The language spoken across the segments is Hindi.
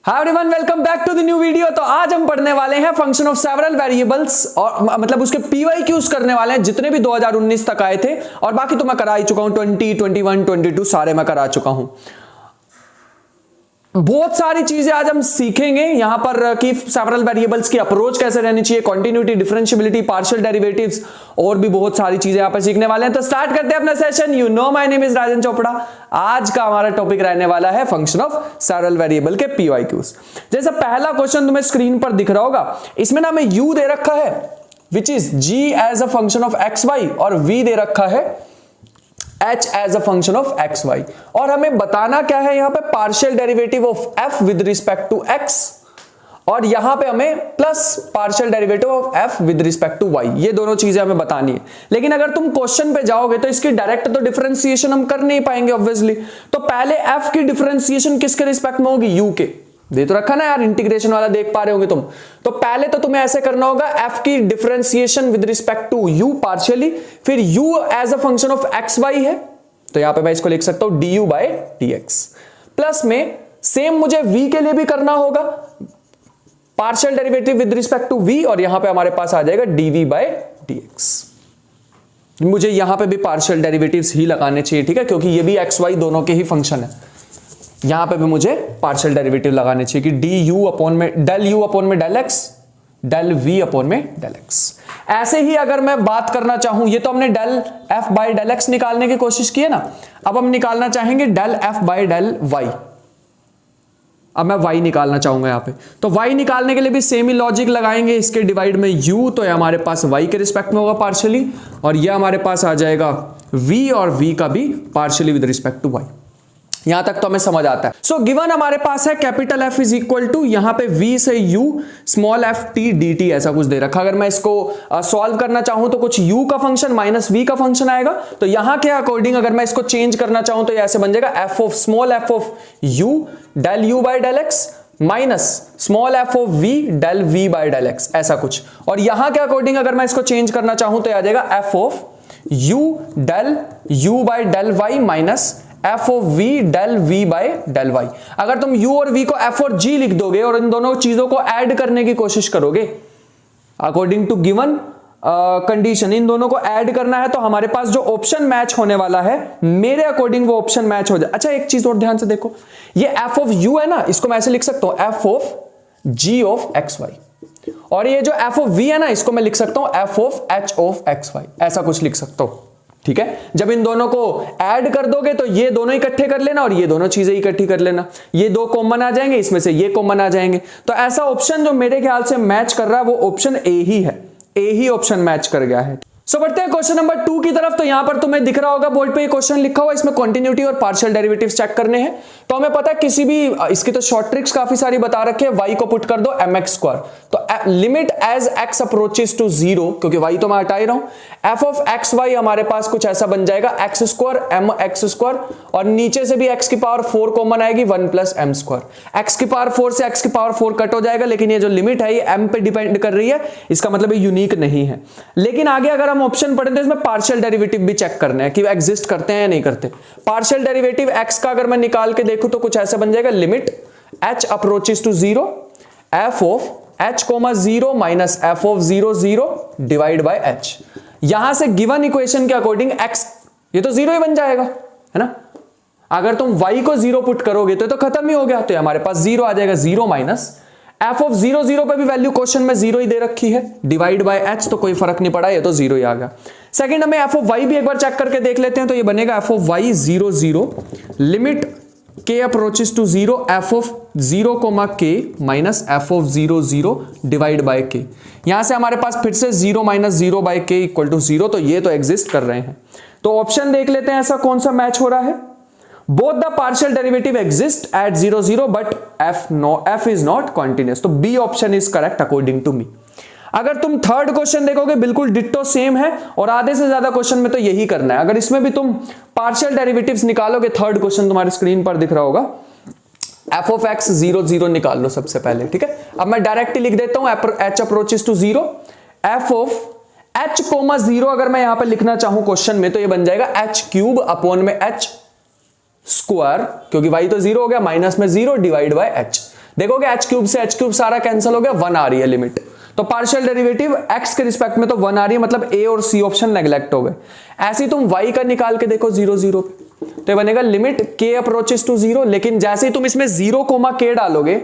Hi everyone, welcome back to the new video. तो आज हम पढ़ने वाले हैं फंक्शन ऑफ सेवरल वेरिएबल्स और मतलब उसके पीवाईक्यूज करने वाले हैं जितने भी 2019 तक आए थे। और बाकी तो मैं करा ही चुका हूं, 20, 21, 22 सारे मैं करा चुका हूं। बहुत सारी चीजें आज हम सीखेंगे यहां पर कि सेवरल वेरिएबल्स की अप्रोच कैसे रहनी चाहिए, कॉन्टिन्यूटी, डिफरेंशियबिलिटी, पार्शियल डेरिवेटिव्स और भी बहुत सारी चीजें यहां पर सीखने वाले हैं। तो स्टार्ट करते हैं अपना session. You know my name is Rajan Chopra. आज का हमारा टॉपिक रहने वाला है फंक्शन ऑफ सेवरल वेरिएबल के पीवाईक्यूज। जैसा पहला क्वेश्चन तुम्हें स्क्रीन पर दिख रहा होगा, इसमें ना हमें u दे रखा है which is g as a function of x Y और v दे रखा है h as a function of x Y. और हमें बताना क्या है यहां पे, partial derivative of f with respect to x और यहां पे हमें plus partial derivative of f with respect to y। ये दोनों चीजें हमें बतानी है। लेकिन अगर तुम क्वेश्चन पे जाओगे तो इसकी डायरेक्ट तो डिफरेंशिएशन हम कर नहीं पाएंगे ऑब्वियसली। तो पहले f की डिफरेंशिएशन किसके रिस्पेक्ट में होगी, u के। दे तो रखा ना यार, इंटीग्रेशन वाला देख पा रहे होगे तुम। तो पहले तो तुम्हें ऐसे करना होगा, f की differentiation with respect to u partially, फिर u as a function of x y है तो यहां पे मैं इसको लिख सकता हूं du बाय dx। प्लस में सेम मुझे v के लिए भी करना होगा, partial derivative with respect to v और यहां पे हमारे पास आ जाएगा dv बाय dx। मुझे यहां पे भी पार्शियल डेरिवेटिव्स ही लगाने चाहिए, ठीक है, क्योंकि ये भी एक्स वाई दोनों के ही फंक्शन है। यहां पे भी मुझे पार्शियल डेरिवेटिव लगाने चाहिए कि डी यू अपॉन में डेल यू अपॉन में del x, del v upon में डेल एक्स। ऐसे ही अगर मैं बात करना चाहूं, ये तो हमने del f by del x निकालने की कोशिश की है ना, अब हम निकालना चाहेंगे del f by del y. अब मैं y निकालना चाहूंगा यहां पे, तो y निकालने के लिए भी सेम ही लॉजिक लगाएंगे। इसके डिवाइड में u तो ये हमारे पास y के रिस्पेक्ट में होगा पार्शियली, और ये हमारे पास आ जाएगा v और v का भी partially with respect to y। यहां तक तो हमें समझ आता है। सो गिवन हमारे पास है capital F is equal to यहां पे v से u small f t dt ऐसा कुछ दे रखा। अगर मैं इसको सॉल्व करना चाहूं तो कुछ u का फंक्शन माइनस v का फंक्शन आएगा। तो यहां के अकॉर्डिंग अगर मैं इसको चेंज करना चाहूं तो ऐसे बन जाएगा f of small f of u del u by del x minus small f of v del v by del x, ऐसा कुछ। और यहां के अकॉर्डिंग अगर मैं इसको चेंज करना चाहूं तो आ जाएगा f of u del u by del y minus f of v del v by del y। अगर तुम u और v को f और g लिख दोगे और इन दोनों चीजों को ऐड करने की कोशिश करोगे अकॉर्डिंग टू गिवन कंडीशन, इन दोनों को ऐड करना है तो हमारे पास जो ऑप्शन मैच होने वाला है मेरे अकॉर्डिंग वो ऑप्शन मैच हो जाए। अच्छा, एक चीज और ध्यान से देखो, ये f ऑफ u है ना, इसको मैं ऐसे लिख सकता हूं f of g of x Y, और ये जो f ऑफ v है ना, इसको मैं लिख सकता हूं f of h of x y, ऐसा कुछ लिख सकता हूं। ठीक है, जब इन दोनों को ऐड कर दोगे तो ये दोनों इकट्ठे कर लेना और ये दोनों चीजें इकट्ठी कर लेना, ये दो कॉमन आ जाएंगे, इसमें से ये कॉमन आ जाएंगे। तो ऐसा ऑप्शन जो मेरे ख्याल से मैच कर रहा है वो ऑप्शन ए ही है, ए ही ऑप्शन मैच कर गया है। सो बढ़ते हैं क्वेश्चन नंबर 2 की तरफ। तो यहां पर तुम्हें दिख रहा होगा बोर्ड पे ये क्वेश्चन लिखा हुआ, इसमें कॉन्टिन्यूटी और पार्शियल डेरिवेटिव्स चेक करने हैं। तो हमें पता है किसी भी, इसकी तो शॉर्ट ट्रिक्स काफी सारी बता रखी है, y को पुट कर दो mx स्क्वायर, तो limit as x approaches to 0, क्योंकि y तो मैं हटा ही रहा हूं, f ऑफ एक्स वाई हमारे पास कुछ ऐसा बन जाएगा x square m x square, और नीचे से भी x की पावर 4 कॉमन आएगी 1 प्लस m स्क्वायर। x की पावर 4 से x की पावर 4 कट हो जाएगा, लेकिन ये जो लिमिट है ये m पे डिपेंड कर रही है, इसका मतलब ये यूनिक नहीं है। लेकिन आगे अगर हम ऑप्शन पढ़ें तो इसमें पार्शियल डेरिवेटिव भी चेक करना है कि वो एग्जिस्ट करते हैं या नहीं करते। पार्शियल डेरिवेटिव x का अगर मैं निकाल के देखूं तो कुछ ऐसा बन जाएगा, limit h approaches to 0 f of h comma 0 minus f of 0 0 divide by h। यहां से गिवन इक्वेशन के अकॉर्डिंग x ये तो 0 ही बन जाएगा, है ना। अगर तुम y को 0 पुट करोगे तो खत्म ही हो गया, तो हमारे पास 0 आ जाएगा, 0 माइनस f ऑफ 0 0 पे भी वैल्यू क्वेश्चन में 0 ही दे रखी है, डिवाइड बाय h, तो कोई फर्क नहीं पड़ा, ये तो 0 ही आ गया। सेकंड हमें f ऑफ y भी एक बार चेक करके देख लेते हैं। तो ये बनेगा f of y 0 0 limit k approaches to 0 f of 0 comma k minus f of 0 0 divide by k। यहां से हमारे पास फिर से 0 minus 0 by k equal to 0, तो ये तो एग्जिस्ट कर रहे हैं। तो ऑप्शन देख लेते हैं ऐसा कौन सा मैच हो रहा है। Both the partial derivative exist at 0 0 but f is not continuous, तो B option is correct according to me. अगर तुम थर्ड क्वेश्चन देखोगे बिल्कुल डिट्टो सेम है, और आधे से ज्यादा क्वेश्चन में तो यही करना है। अगर इसमें भी तुम पार्शियल डेरिवेटिव्स निकालोगे, थर्ड क्वेश्चन तुम्हारे स्क्रीन पर दिख रहा होगा, f ऑफ x 0 0 निकाल लो सबसे पहले, ठीक है। अब मैं डायरेक्टली लिख देता हूं h approaches to 0 f of h comma 0 अगर मैं यहां पर लिखना चाहूं क्वेश्चन में तो ये बन जाएगा h क्यूब अपॉन में h स्क्वायर, क्योंकि y तो 0 हो गया, माइनस में 0 डिवाइड बाय h। देखोगे एच क्यूब से एच क्यूब सारा कैंसिल हो गया, 1 आ रही है लिमिट। तो पार्शियल डेरिवेटिव एक्स के रिस्पेक्ट में तो 1 आ रही है, मतलब ए और सी ऑप्शन नेग्लेक्ट हो गए। ऐसे ही तुम वाई का निकाल के देखो 0 0 पे, तो बनेगा लिमिट के अप्रोचेस टू 0, लेकिन जैसे ही तुम इसमें 0 कोमा के डालोगे,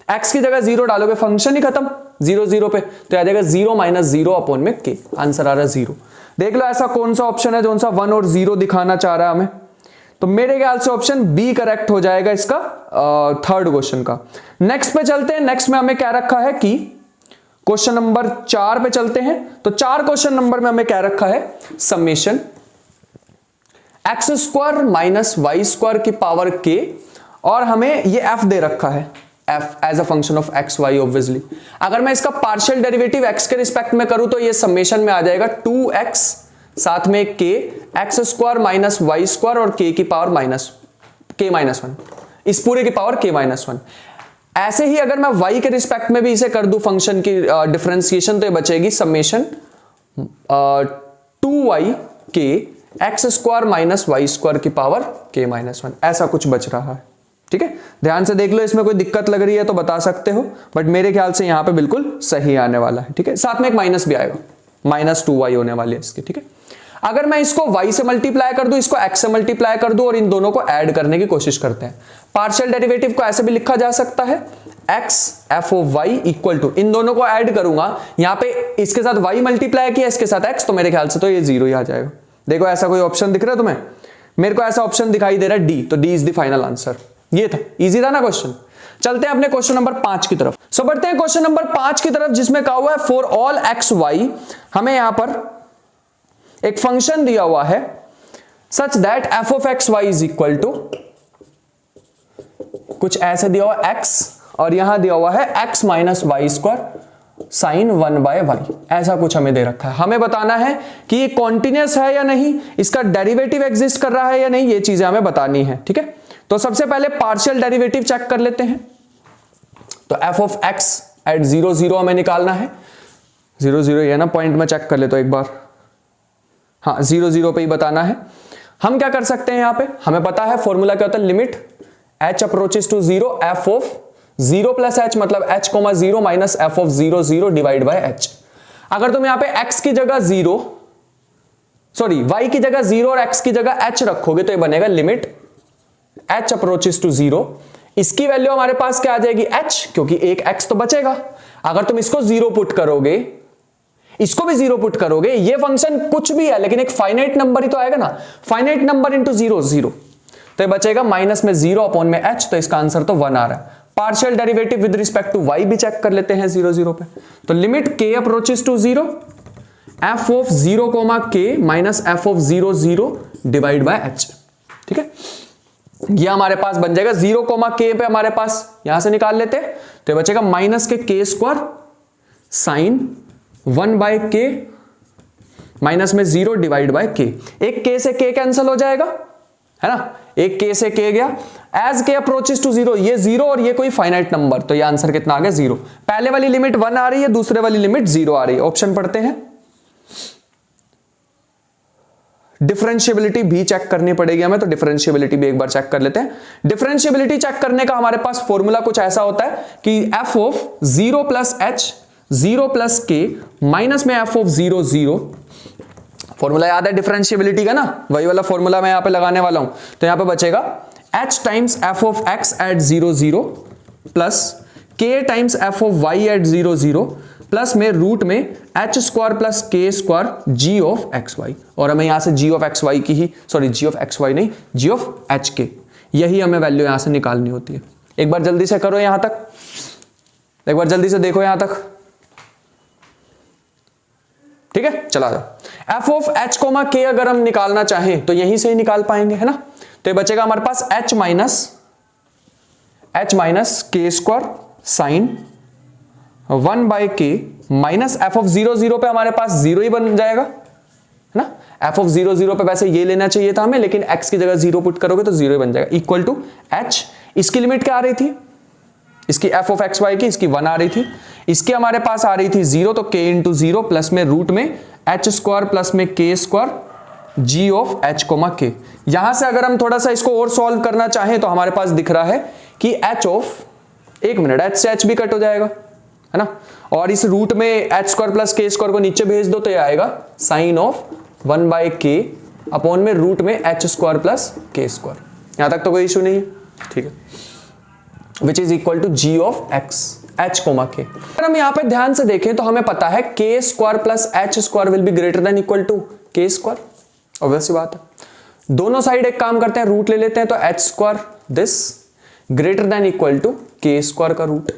एक्स की जगह 0 डालोगे, फंक्शन ही खत्म 0 0 पे, तो आ जाएगा 0 माइनस 0 अपॉन में के, आंसर आ रहा है 0। देख लो ऐसा कौन सा ऑप्शन है जो सा 1 और 0 दिखाना चाह रहा है हमें, तो मेरे ख्याल से ऑप्शन बी करेक्ट हो जाएगा इसका थर्ड क्वेश्चन का। नेक्स्ट पे चलते हैं। नेक्स्ट में हमें क्या रखा है कि क्वेश्चन नंबर 4 पे चलते हैं। तो 4 क्वेश्चन नंबर में हमें क्या रखा है, summation x square minus Y square की पावर के, और हमें ये एफ दे रखा है, f as a function of x y obviously. अगर मैं इसका पार्शियल डेरिवेटिव एक्स के रिस्पेक्ट में करूं तो ये समेशन में आ जाएगा 2x साथ में k x square minus Y square और के की पावर माइनस के माइनस 1, इस पूरे की पावर के माइनस 1। ऐसे ही अगर मैं y के रिस्पेक्ट में भी इसे कर दूं फंक्शन की डिफरेंशिएशन, तो ये बचेगी summation 2y k x square minus Y square की पावर के माइनस 1, ऐसा कुछ बच रहा है। ठीक है, ध्यान से देख लो, इसमें कोई दिक्कत लग रही है तो बता सकते हो, बट मेरे ख्याल से यहां पे बिल्कुल सही आने वाला है। ठीक है, साथ में एक माइनस भी आएगा, माइनस 2y होने वाली है इसकी। ठीक है, अगर मैं इसको y से मल्टीप्लाई कर दूं, इसको x से मल्टीप्लाई कर दूं और इन दोनों को ऐड करने की कोशिश करते हैं। पार्शियल डेरिवेटिव को ऐसे भी लिखा जा सकता है x f of y equal to, इन दोनों को ऐड करूंगा, यहां पे इसके साथ y मल्टीप्लाई किया, इसके साथ x, तो मेरे ख्याल से तो ये 0 ही आ जाएगा। देखो ऐसा कोई ऑप्शन दिख रहा है तुम्हें, मेरे को ऐसा ऑप्शन दिखाई दे रहा है डी, तो D is the final answer. ये था, इजी था ना क्वेश्चन। चलते हैं अपने क्वेश्चन नंबर 5 की तरफ। सो बढ़ते हैं क्वेश्चन नंबर 5 की तरफ, जिसमें कहा हुआ है फॉर ऑल एक्स वाई, हमें यहां पर एक फंक्शन दिया हुआ है such that f of x y is equal to, कुछ ऐसे दिया हुआ x और यहां दिया हुआ है x minus Y square sine 1 by y, ऐसा कुछ हमें दे रखा है। हमें बताना है कि ये कॉन्टिन्यूअस है या नहीं, इसका डेरिवेटिव एग्जिस्ट कर रहा है या नहीं, ये चीजें हमें बतानी है। ठीक है, तो सबसे पहले पार्शियल डेरिवेटिव चेक कर लेते हैं। तो एफ ऑफ एक्स एट 0 0 हमें निकालना है, 0 0 ये ना पॉइंट में चेक कर ले तो एक बार, हाँ 0 0 पे ही बताना है। हम क्या कर सकते हैं, यहां पे हमें पता है फॉर्मूला क्या होता है, limit h approaches to 0 f of 0 plus h, मतलब h comma 0 minus f of 0 0 divide by h। अगर तुम यहां पे x की जगह 0, सॉरी y की जगह 0 और x की जगह h रखोगे तो ये बनेगा लिमिट h अप्रोचेस टू 0, इसकी वैल्यू हमारे पास क्या आ जाएगी h, क्योंकि एक x तो बचेगा। अगर तुम इसको 0 पुट करोगे, इसको भी 0 पुट करोगे, ये फंक्शन कुछ भी है लेकिन एक फाइनाइट नंबर ही तो आएगा ना, फाइनाइट नंबर इंटू 0 0, तो ये बचेगा माइनस में 0 अपॉन में h, तो इसका आंसर तो 1 आ रहा है। Partial derivative with respect to y भी चेक कर लेते हैं 0 0 पे, तो limit k approaches to 0 f of 0 comma k minus f of 0 0 divide by h। ठीक है, ये हमारे पास बन जाएगा 0 कोमा k पे, हमारे पास यहां से निकाल लेते हैं, तो ये बचेगा माइनस के k स्क्वायर साइन 1 बाय के माइनस में 0 डिवाइड बाय के, एक k से k कैंसिल हो जाएगा, है ना, एक k से k गया, एज k अप्रोचेस टू 0, ये 0 और ये कोई फाइनाइट नंबर, तो ये आंसर कितना आ गया 0। पहले वाली लिमिट 1 आ रही है, दूसरे वाली लिमिट 0 आ रही है। ऑप्शन पढ़ते हैं, डिफरेंशिएबिलिटी भी चेक करनी पड़ेगी हमें, तो डिफरेंशिएबिलिटी भी एक बार चेक कर लेते हैं। डिफरेंशिएबिलिटी चेक करने का हमारे पास फॉर्मूला कुछ ऐसा होता है कि f of 0 plus h 0 plus के माइनस में f ऑफ 0 0, फॉर्मूला याद है डिफरेंशिएबिलिटी का ना, वही वाला फॉर्मूला मैं यहां पे लगाने वाला हूं। तो यहां पे बचेगा h times f of x at 0 0 plus k times f of y at 0 0 plus में रूट में h square plus k square g of x Y, और हमें यहां से g ऑफ एक्स वाई की ही, sorry g of x Y नहीं, g ऑफ h के, यही हमें वैल्यू यहां से निकालनी होती है। एक बार जल्दी से करो यहां तक, एक बार जल्दी से देखो यहां तक। ठीक है, चला जाओ। f of h comma k अगर हम निकालना चाहें तो यहीं से ही निकाल पाएंगे, है ना, तो ये बचेगा हमारे पास h minus k square sine 1 by k minus f of 0 0 पे हमारे पास 0 ही बन जाएगा, है ना। f ऑफ 0 0 पे वैसे ये लेना चाहिए था हमें, लेकिन x की जगह 0 पुट करोगे तो 0 ही बन जाएगा, इक्वल टू h। इसकी लिमिट क्या आ रही थी, इसकी f ऑफ एक्स वाई की, इसकी 1 आ रही थी, इसकी हमारे पास आ रही थी 0, तो k इंटू 0 प्लस में रूट में h स्क्वायर प्लस में k square g of h comma k। यहां से अगर हम थोड़ा सा इसको और सॉल्व करना चाहें तो हमारे पास दिख रहा है कि h ऑफ एक मिनट, h से h भी कट हो जाएगा, है ना, और इस रूट में h स्क्वायर प्लस के स्क्वायर को नीचे भेज दो तो ये आएगा साइन ऑफ 1/k अपॉन में रूट में h स्क्वायर प्लस के स्क्वायर। यहां तक तो कोई इशू नहीं है, ठीक है, which is equal to g of x h comma k। अगर हम यहां पे ध्यान से देखें तो हमें पता है k square plus h square will be greater than equal to k square, obvious सी बात है। दोनों साइड एक काम करते हैं, रूट ले लेते हैं, तो h square this greater than equal to k square का रूट,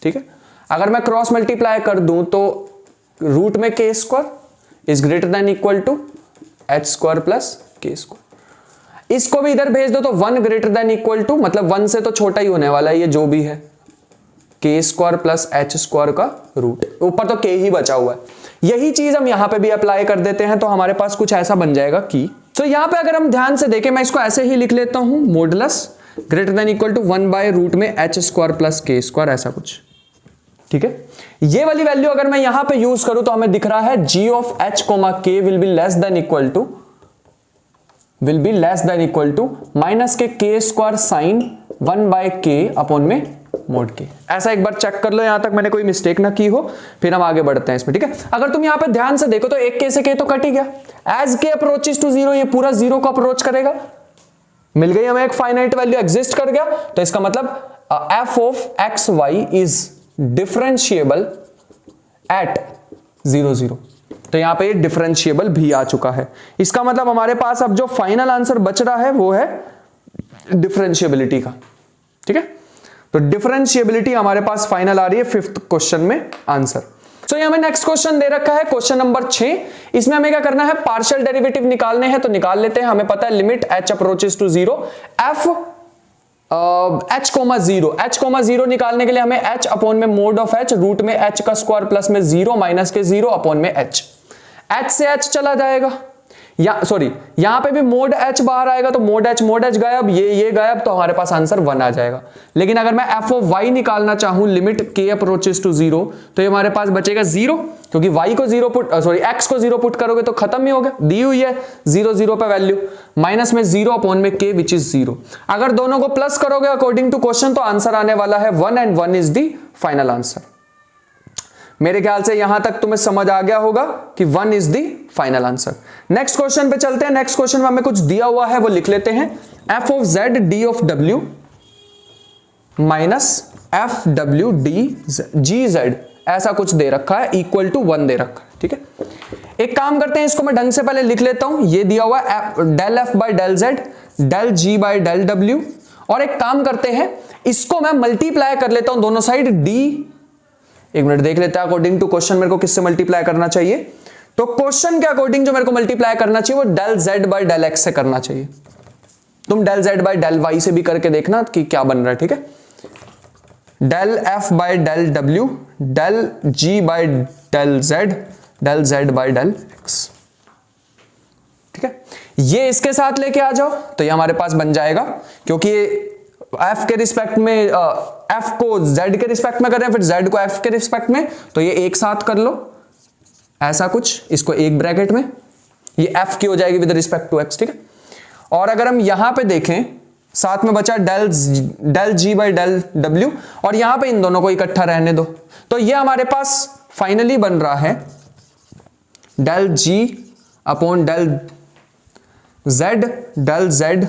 ठीक है। अगर मैं क्रॉस मल्टीप्लाई कर दूं तो रूट में k square is greater than equal to h square plus k square. इसको भी इधर भेज दो तो 1 ग्रेटर देन इक्वल टू, मतलब 1 से तो छोटा ही होने वाला है ये जो भी है, k square plus h square का रूट, ऊपर तो k ही बचा हुआ है। यही चीज हम यहां पे भी अप्लाई कर देते हैं तो हमारे पास कुछ ऐसा बन जाएगा कि, तो यहां पे अगर हम ध्यान से देखें, मैं इसको ऐसे ही लिख लेता हूं, modulus greater than equal to 1/रूट में h स्क्वायर प्लस के स्क्वायर, ऐसा कुछ, ठीक है। ये वाली वैल्यू अगर मैं यहां पे यूज करूं तो हमें दिख रहा है g of h comma k will be less than equal to minus k square sine 1/k upon में मोड के। ऐसा एक बार चेक कर लो यहां तक मैंने कोई मिस्टेक ना की हो, फिर हम आगे बढ़ते हैं इसमें, ठीक है। अगर तुम यहां पे ध्यान से देखो तो एक k से k तो कट ही गया, एज k अप्रोचेस टू 0 ये पूरा 0 को अप्रोच करेगा, मिल गई हमें एक फाइनाइट वैल्यू, एग्जिस्ट कर गया, तो इसका मतलब f of x y is differentiable at 0 0, तो यहां पे डिफरेंशिएबल भी आ चुका है। इसका मतलब हमारे पास अब जो फाइनल आंसर बच रहा है वो है डिफरेंशिएबिलिटी का, ठीक है। तो डिफरेंशिएबिलिटी हमारे पास फाइनल आ रही है 5th क्वेश्चन में आंसर। तो ये हमें नेक्स्ट क्वेश्चन दे रखा है, क्वेश्चन नंबर 6। इसमें हमें क्या करना है, पार्शियल डेरिवेटिव निकालने हैं, तो निकाल लेते हैं। हमें पता है limit h approaches to 0 f h comma 0 निकालने के लिए हमें h अपॉन में मोड ऑफ h रूट में h का स्क्वायर प्लस में 0 माइनस के 0 अपॉन में h से h चला जाएगा, या सॉरी यहां पे भी मोड h बाहर आएगा तो मोड h गायब, ये गायब, तो हमारे पास आंसर 1 आ जाएगा। लेकिन अगर मैं f ऑफ y निकालना चाहूं लिमिट k अप्रोचेस टू 0 तो ये हमारे पास बचेगा 0, क्योंकि y को 0 पुट x को 0 पुट करोगे तो खत्म ही हो गया, दी हुई है 0 0 पे वैल्यू, माइनस में 0 अपॉन में k विच इज 0। अगर दोनों को प्लस करोगे अकॉर्डिंग टू क्वेश्चन तो आंसर आने वाला है 1 and 1 is the final answer. मेरे ख्याल से यहां तक तुम्हें समझ आ गया होगा कि 1 is the final answer. Next question पे चलते हैं। नेक्स्ट क्वेश्चन में हमें कुछ दिया हुआ है वो लिख लेते हैं, f of z d of w minus f w d g z, ऐसा कुछ दे रखा है, इक्वल टू 1 दे रखा है, ठीक है। एक काम करते हैं, इसको मैं ढंग से पहले लिख लेता हूं। ये दिया हुआ है del f by del z del g by del w, और एक काम करते हैं इसको मैं मल्टीप्लाई कर लेता हूं दोनों साइड d, एक मिनट देख लेते हैं अकॉर्डिंग टू क्वेश्चन मेरे को किससे मल्टीप्लाई करना चाहिए। तो क्वेश्चन के अकॉर्डिंग जो मेरे को मल्टीप्लाई करना चाहिए वो del z by del x से करना चाहिए। तुम del z by del y से भी करके देखना कि क्या बन रहा है, ठीक है। Del f by del w del g by del z by del x, ठीक है। ये इसके साथ लेके आ जाओ तो ये हमारे पास बन जाएगा, क्योंकि f के रिस्पेक्ट में f को z के रिस्पेक्ट में कर रहे हैं, फिर z को f के रिस्पेक्ट में, तो ये एक साथ कर लो ऐसा कुछ, इसको एक ब्रैकेट में, ये f की हो जाएगी विद रिस्पेक्ट टू x, ठीक है। और अगर हम यहां पे देखें साथ में बचा del g by del w, और यहां पे इन दोनों को इकट्ठा रहने दो, तो ये हमारे पास फाइनली बन रहा है del g upon del z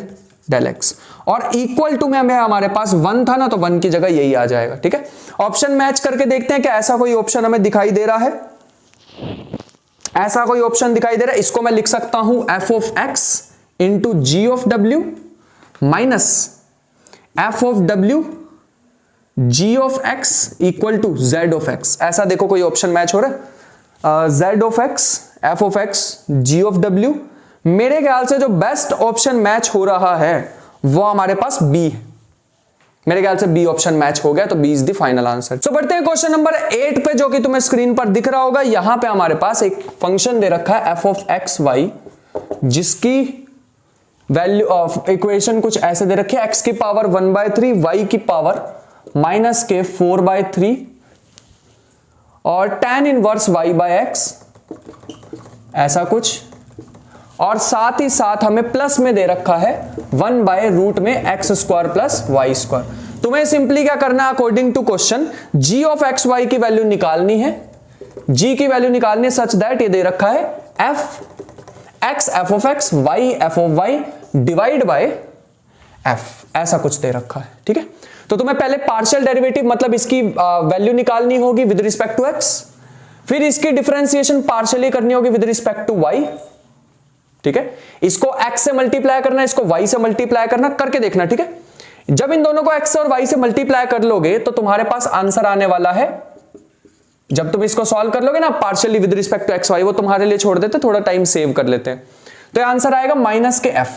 del x, और इक्वल टू में हमें हमारे पास 1 था ना, तो 1 की जगह यही आ जाएगा, ठीक है। ऑप्शन मैच करके देखते हैं कि ऐसा कोई ऑप्शन हमें दिखाई दे रहा है, ऐसा कोई ऑप्शन दिखाई दे रहा है। इसको मैं लिख सकता हूं f of x into g of w minus f of w g of x equal to z of x। ऐसा देखो कोई ऑप्शन मैच हो रहा है, z of x f of x g of w। मेरे ख्याल से जो बेस्ट ऑप्शन मैच हो रहा है वो हमारे पास b है, मेरे ख्याल से बी ऑप्शन मैच हो गया, तो b is the final answer. तो बढ़ते हैं क्वेश्चन नंबर 8 पे, जो कि तुम्हें स्क्रीन पर दिख रहा होगा। यहां पे हमारे पास एक फंक्शन दे रखा है f ऑफ एक्स वाई, जिसकी वैल्यू ऑफ इक्वेशन कुछ ऐसे दे रखी है, x की पावर 1/3 y की पावर माइनस के 4/3 और tan inverse y by x, ऐसा कुछ। और साथ ही साथ हमें प्लस में दे रखा है 1 बाय रूट में x square plus Y square. तुम्हें सिंपली क्या करना है, according to question g of x Y की वैल्यू निकालनी है, g की वैल्यू निकालनी है सच दैट ये दे रखा है f x f of x y f of y divide by f, ऐसा कुछ दे रखा है। ठीक है, तो तुम्हें पहले पार्शियल डेरिवेटिव मतलब इसकी वैल्यू निकालनी होगी विद रिस्पेक्ट टू x, फिर इसकी डिफरेंशिएशन पार्शियली करनी होगी विद रिस्पेक्ट टू y। ठीक है, इसको x से मल्टीप्लाई करना, इसको y से मल्टीप्लाई करना, करके देखना। ठीक है, जब इन दोनों को x और y से मल्टीप्लाई कर लोगे तो तुम्हारे पास आंसर आने वाला है, जब तुम इसको सॉल्व कर लोगे ना partially with respect to x y, वो तुम्हारे लिए छोड़ देते, थोड़ा टाइम सेव कर लेते हैं, तो ये आंसर आएगा माइनस के f,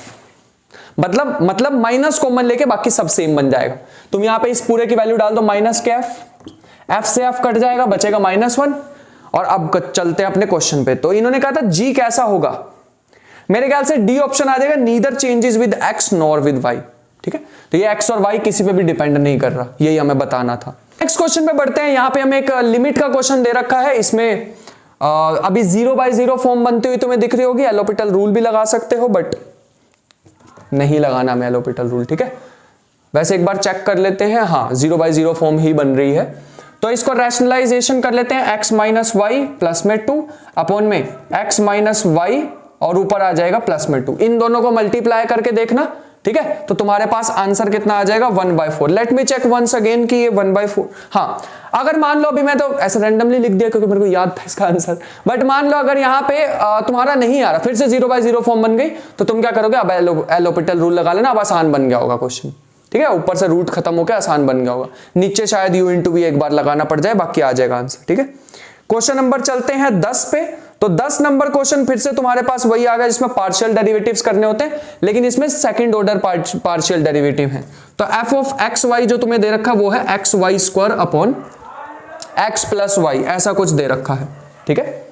मतलब माइनस कॉमन लेके बाकी सब सेम बन जाएगा। तुम यहां पे इस पूरे की वैल्यू डाल दो माइनस के f से f कट जाएगा, बचेगा -1। और अब चलते हैं अपने क्वेश्चन पे। तो इन्होंने कहा था g कैसा होगा, मेरे ख्याल से डी ऑप्शन आ जाएगा, neither changes with x nor with y। ठीक है, तो ये x और y किसी पे भी डिपेंड नहीं कर रहा, यही हमें बताना था। नेक्स्ट क्वेश्चन पे बढ़ते हैं। यहां पे हमें एक लिमिट का क्वेश्चन दे रखा है, इसमें अभी 0/0 फॉर्म बनती हुई तुम्हें दिख रही होगी, एलोपिटल रूल भी लगा सकते हो बट नहीं लगाना में एलोपिटल रूल। ठीक है, वैसे एक बार चेक कर लेते हैं, हाँ 0/0 फॉर्म ही बन रही है। तो इसको रैशनलाइजेशन कर लेते हैं, x माइनस वाई प्लस में 2 अपॉन में x माइनस वाई और ऊपर आ जाएगा प्लस में 2, इन दोनों को मल्टीप्लाई करके देखना। ठीक है, तो तुम्हारे पास आंसर कितना आ जाएगा 1/4। Let me check once again कि ये 1/4, हाँ अगर मान लो, अभी मैं तो ऐसे रैंडमली लिख दिया क्योंकि मेरे को याद था इसका आंसर, बट मान लो अगर यहाँ पे तुम्हारा नहीं आ रहा, फिर से 0/0 फॉर्म बन गई, तो तुम क्या करोगे, अब एलोपिटल रूल लगा लेना, अब आसान बन गया होगा क्वेश्चन। ठीक है, ऊपर से रूट खत्म होकर आसान बन गया होगा, नीचे शायद u इंटू v एक बार लगाना पड़ जाए, बाकी आ जाएगा आंसर। ठीक है, क्वेश्चन नंबर चलते हैं 10 पे। तो 10 नंबर क्वेश्चन फिर से तुम्हारे पास वही आ गया जिसमें पार्शियल डेरिवेटिव्स करने होते हैं, लेकिन इसमें सेकंड ऑर्डर पार्शियल डेरिवेटिव है। तो f ऑफ एक्स वाई जो तुम्हें दे रखा वो है x y square upon x plus y, ऐसा कुछ दे रखा है। ठीक है,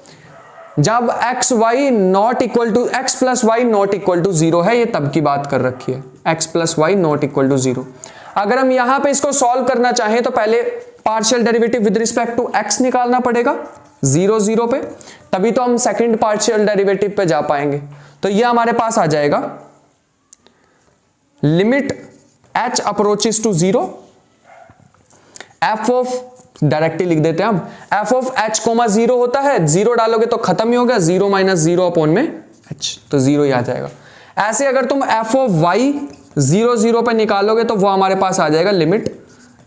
जब x Y not equal to x plus y not equal to 0 है, ये तब की बात कर रखी है, x plus y not equal to 0। अगर हम यहां पे इसको सॉल्व करना चाहें तो पहले partial derivative with respect to x निकालना पड़ेगा 0 0 पे, तभी तो हम सेकंड पार्शियल डेरिवेटिव पे जा पाएंगे। तो ये हमारे पास आ जाएगा limit h approaches to 0, f of, directly लिख देते हैं हम, f ऑफ h कोमा 0 होता है, 0 डालोगे तो खत्म ही हो गया, 0 माइनस 0 अपॉन में h, तो 0 ही आ जाएगा। ऐसे अगर तुम f ऑफ y 0 0 पे निकालोगे तो वो हमारे पास आ जाएगा लिमिट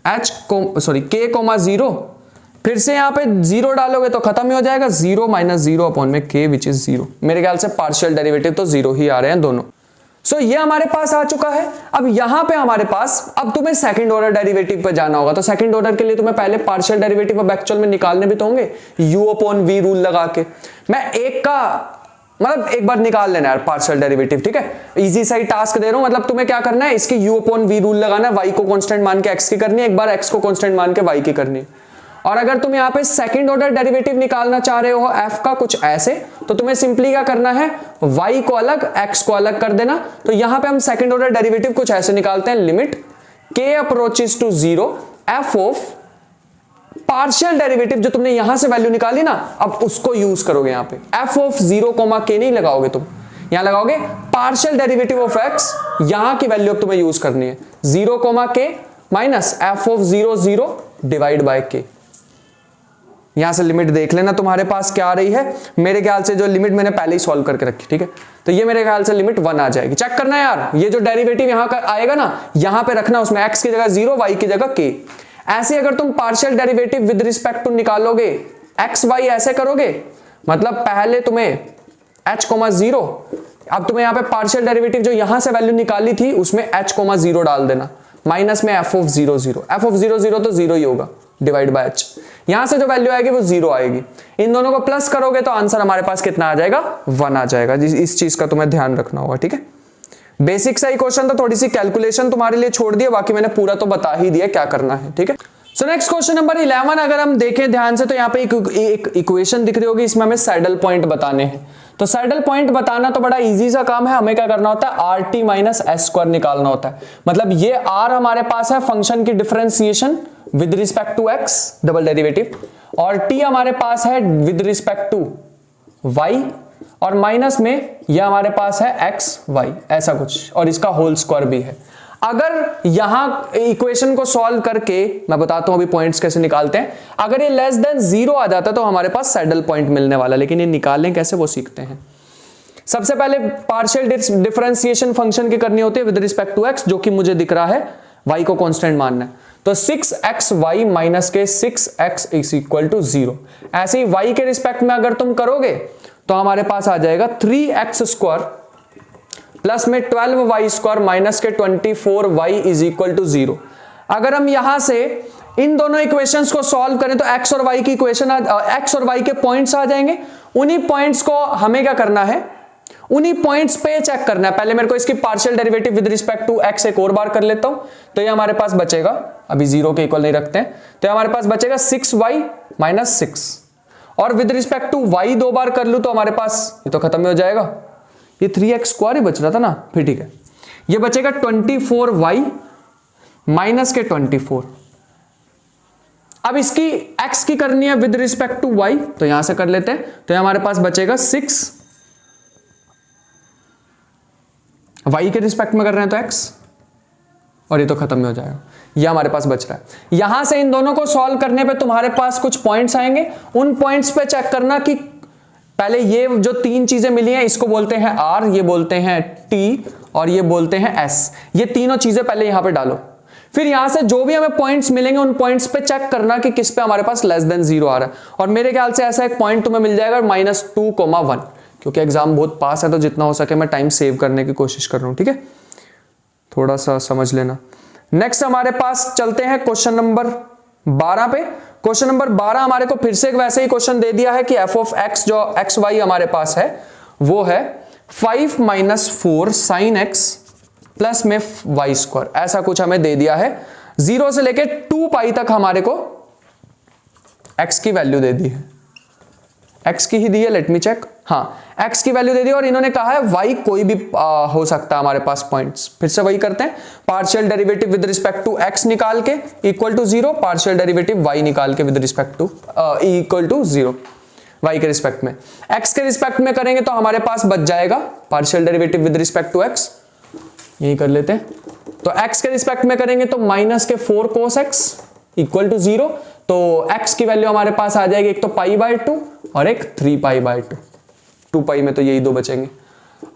k कोमा 0, फिर से यहां पे 0 डालोगे तो खत्म ही हो जाएगा, 0 माइनस 0 अपॉन में k विच इज 0। मेरे ख्याल से पार्शियल डेरिवेटिव तो 0 ही आ रहे हैं दोनों। सो ये हमारे पास आ चुका है। अब यहां पे हमारे पास, अब तुम्हें सेकंड ऑर्डर डेरिवेटिव पे जाना होगा, तो सेकंड ऑर्डर के लिए तुम्हें पहले पार्शियल डेरिवेटिव अब एक्चुअल में निकालने भी तो होंगे, u अपॉन v रूल लगा के। मैं एक का मतलब एक बार निकाल लेना यार पार्शियल डेरिवेटिव। ठीक है, इजी सा ही टास्क दे रहा हूं, मतलब तुम्हें क्या करना है, इसकी u अपॉन v रूल लगाना है, y को कांस्टेंट मान के x की करनी है, एक बार x को कांस्टेंट मान के y की करनी है। और अगर तुम यहाँ पे सेकंड ऑर्डर डेरिवेटिव निकालना चाह रहे हो f का कुछ ऐसे, तो तुम्हें सिंपली क्या करना है, y को अलग x को अलग कर देना। तो यहाँ पे हम सेकंड ऑर्डर डेरिवेटिव कुछ ऐसे निकालते हैं, limit k approaches to 0 f of partial derivative, जो तुमने यहां से वैल्यू निकाली ना, अब उसको यूज करोगे यहाँ पे, f ऑफ 0 k नहीं लगाओगे तुम, यहां लगाओगे पार्शियल डेरिवेटिव ऑफ x, यहां की वैल्यू अब तुम्हें यूज करनी है 0 k minus f of 0 0 divide by k। यहां से लिमिट देख लेना तुम्हारे पास क्या आ रही है, मेरे ख्याल से जो लिमिट मैंने पहले ही सॉल्व करके रखी। ठीक है, तो ये मेरे ख्याल से लिमिट 1 आ जाएगी। चेक करना यार, ये जो डेरिवेटिव यहां का आएगा ना, यहां पे रखना, उसमें x की जगह 0, y की जगह k। ऐसे अगर तुम partial derivative with respect to निकालोगे, x y ऐसे करोगे, मतलब पहले तुम्हें h, 0, अब तुम्हें यहां पे पार्शियल डेरिवेटिव जो यहां से वैल्यू निकाली थी उसमें h, 0 डाल देना, माइनस में f ऑफ 0 0, f ऑफ 0 0 तो 0 ही होगा, डिवाइड बाय h, यहां से जो वैल्यू आएगी वो 0 आएगी। इन दोनों को प्लस करोगे तो आंसर हमारे पास कितना आ जाएगा, 1 आ जाएगा। इस चीज का तुम्हें ध्यान रखना होगा। ठीक है, बेसिक सा ही क्वेश्चन था, थोड़ी सी कैलकुलेशन तुम्हारे लिए छोड़ दिया, बाकी मैंने पूरा तो बता ही दिया क्या करना है। ठीक है, सो नेक्स्ट क्वेश्चन नंबर 11 अगर हम देखें ध्यान से, तो यहाँ पे एक इक्वेशन दिख रही होगी, इसमें हमें सैडल पॉइंट बताने हैं। तो सैडल पॉइंट बताना तो बड़ा इजी सा काम है, हमें क्या करना होता है, R T minus S square निकालना होता है। मतलब ये आर हमारे पास है फंक्शन की differentiation with respect to x, double derivative, और टी हमारे पास है विद रिस्पेक्ट टू वाई, और माइनस में ये हमारे पास है एक्स वाई, ऐसा कुछ, और इसका होल स्क्वायर भी है। अगर यहां इक्वेशन को सॉल्व करके मैं बताता हूं अभी पॉइंट्स कैसे निकालते हैं, अगर ये लेस देन 0 आ जाता तो हमारे पास सैडल पॉइंट मिलने वाला, लेकिन ये निकालें कैसे वो सीखते हैं। सबसे पहले पार्शियल डिफरेंशिएशन फंक्शन की करनी होती है विद रिस्पेक्ट टू एक्स, जो कि मुझे दिख रहा है y को कांस्टेंट मानना है, तो 6xy माइनस के 6x इज इक्वल टू 0। ऐसे ही y के रिस्पेक्ट में अगर तुम करोगे तो हमारे पास आ जाएगा 3x स्क्वायर प्लस में 12y स्क्वायर माइनस के 24y इज इक्वल टू 0। अगर हम यहां से इन दोनों इक्वेशंस को सॉल्व करें तो x और y की इक्वेशन x और y के पॉइंट्स आ जाएंगे। उन्हीं पॉइंट्स को हमें क्या करना है, उन्हीं पॉइंट्स पे चेक करना है। पहले मेरे को इसकी partial derivative with respect to x एक और बार कर लेता हूं, तो ये हमारे पास बचेगा, अभी 0 के इक्वल नहीं रखते हैं, तो हमारे पास बचेगा 6y माइनस 6, और विद रिस्पेक्ट टू y 2 बार कर लूं तो हमारे पास ये तो खत्म हो जाएगा, ये 3x स्क्वायर ही बच रहा था ना, फिर ठीक है, ये बचेगा 24y माइनस के 24। अब इसकी x की करनी है विद रिस्पेक्ट टू y, तो यहां से कर लेते हैं, तो हमारे पास बचेगा 6, y के रिस्पेक्ट में कर रहे हैं तो x, और ये तो खत्म हो जाएगा, ये हमारे पास बच रहा है। यहां से इन दोनों को सॉल्व करने पे तुम्हारे पास कुछ पॉइंट्स आएंगे, उन पॉइंट्स पे चेक करना कि पहले ये जो 3 चीजें मिली हैं इसको बोलते हैं r, ये बोलते हैं t और ये बोलते हैं s, ये तीनों चीजें पहले यहां पे डालो। फिर यहां से जो भी हमें पॉइंट्स मिलेंगे उन पॉइंट्स पे चेक करना कि किस पे हमारे पास लेस देन 0 आ रहा है, और मेरे ख्याल से ऐसा एक पॉइंट तुम्हें मिल जाएगा -2,1, क्योंकि एग्जाम बहुत पास है तो जितना हो सके मैं टाइम सेव करने की कोशिश कर रहा हूं, ठीक है, थोड़ा सा समझ लेना। नेक्स्ट हमारे पास चलते हैं क्वेश्चन नंबर 12 पे। क्वेश्चन नंबर 12 हमारे को फिर से एक वैसे ही क्वेश्चन दे दिया है कि f ऑफ x जो xy हमारे पास है वो है 5 माइनस 4 साइन x प्लस में y स्क्वायर, ऐसा कुछ हमें दे दिया है। 0 से लेके 2 पाई तक हमारे को x की वैल्यू दे दी है, x की ही दी है, लेट मी चेक, हाँ x की वैल्यू दे दी, और इन्होंने कहा है y कोई भी हो सकता है हमारे पास पॉइंट्स। फिर से वही करते हैं, partial derivative with respect to x निकाल के equal to 0, partial derivative y निकाल के with respect to equal to 0, y के रिस्पेक्ट में। x के रिस्पेक्ट में करेंगे तो हमारे पास बच जाएगा partial derivative with respect to x, यही कर लेते हैं, तो x के रिस्पेक्ट में करेंगे तो माइनस के 4 cos x इक्वल टू 0, तो x की वैल्यू हमारे पास आ जाएगी एक तो π/2 और एक 3π/2, 2 पाई में तो यही दो बचेंगे।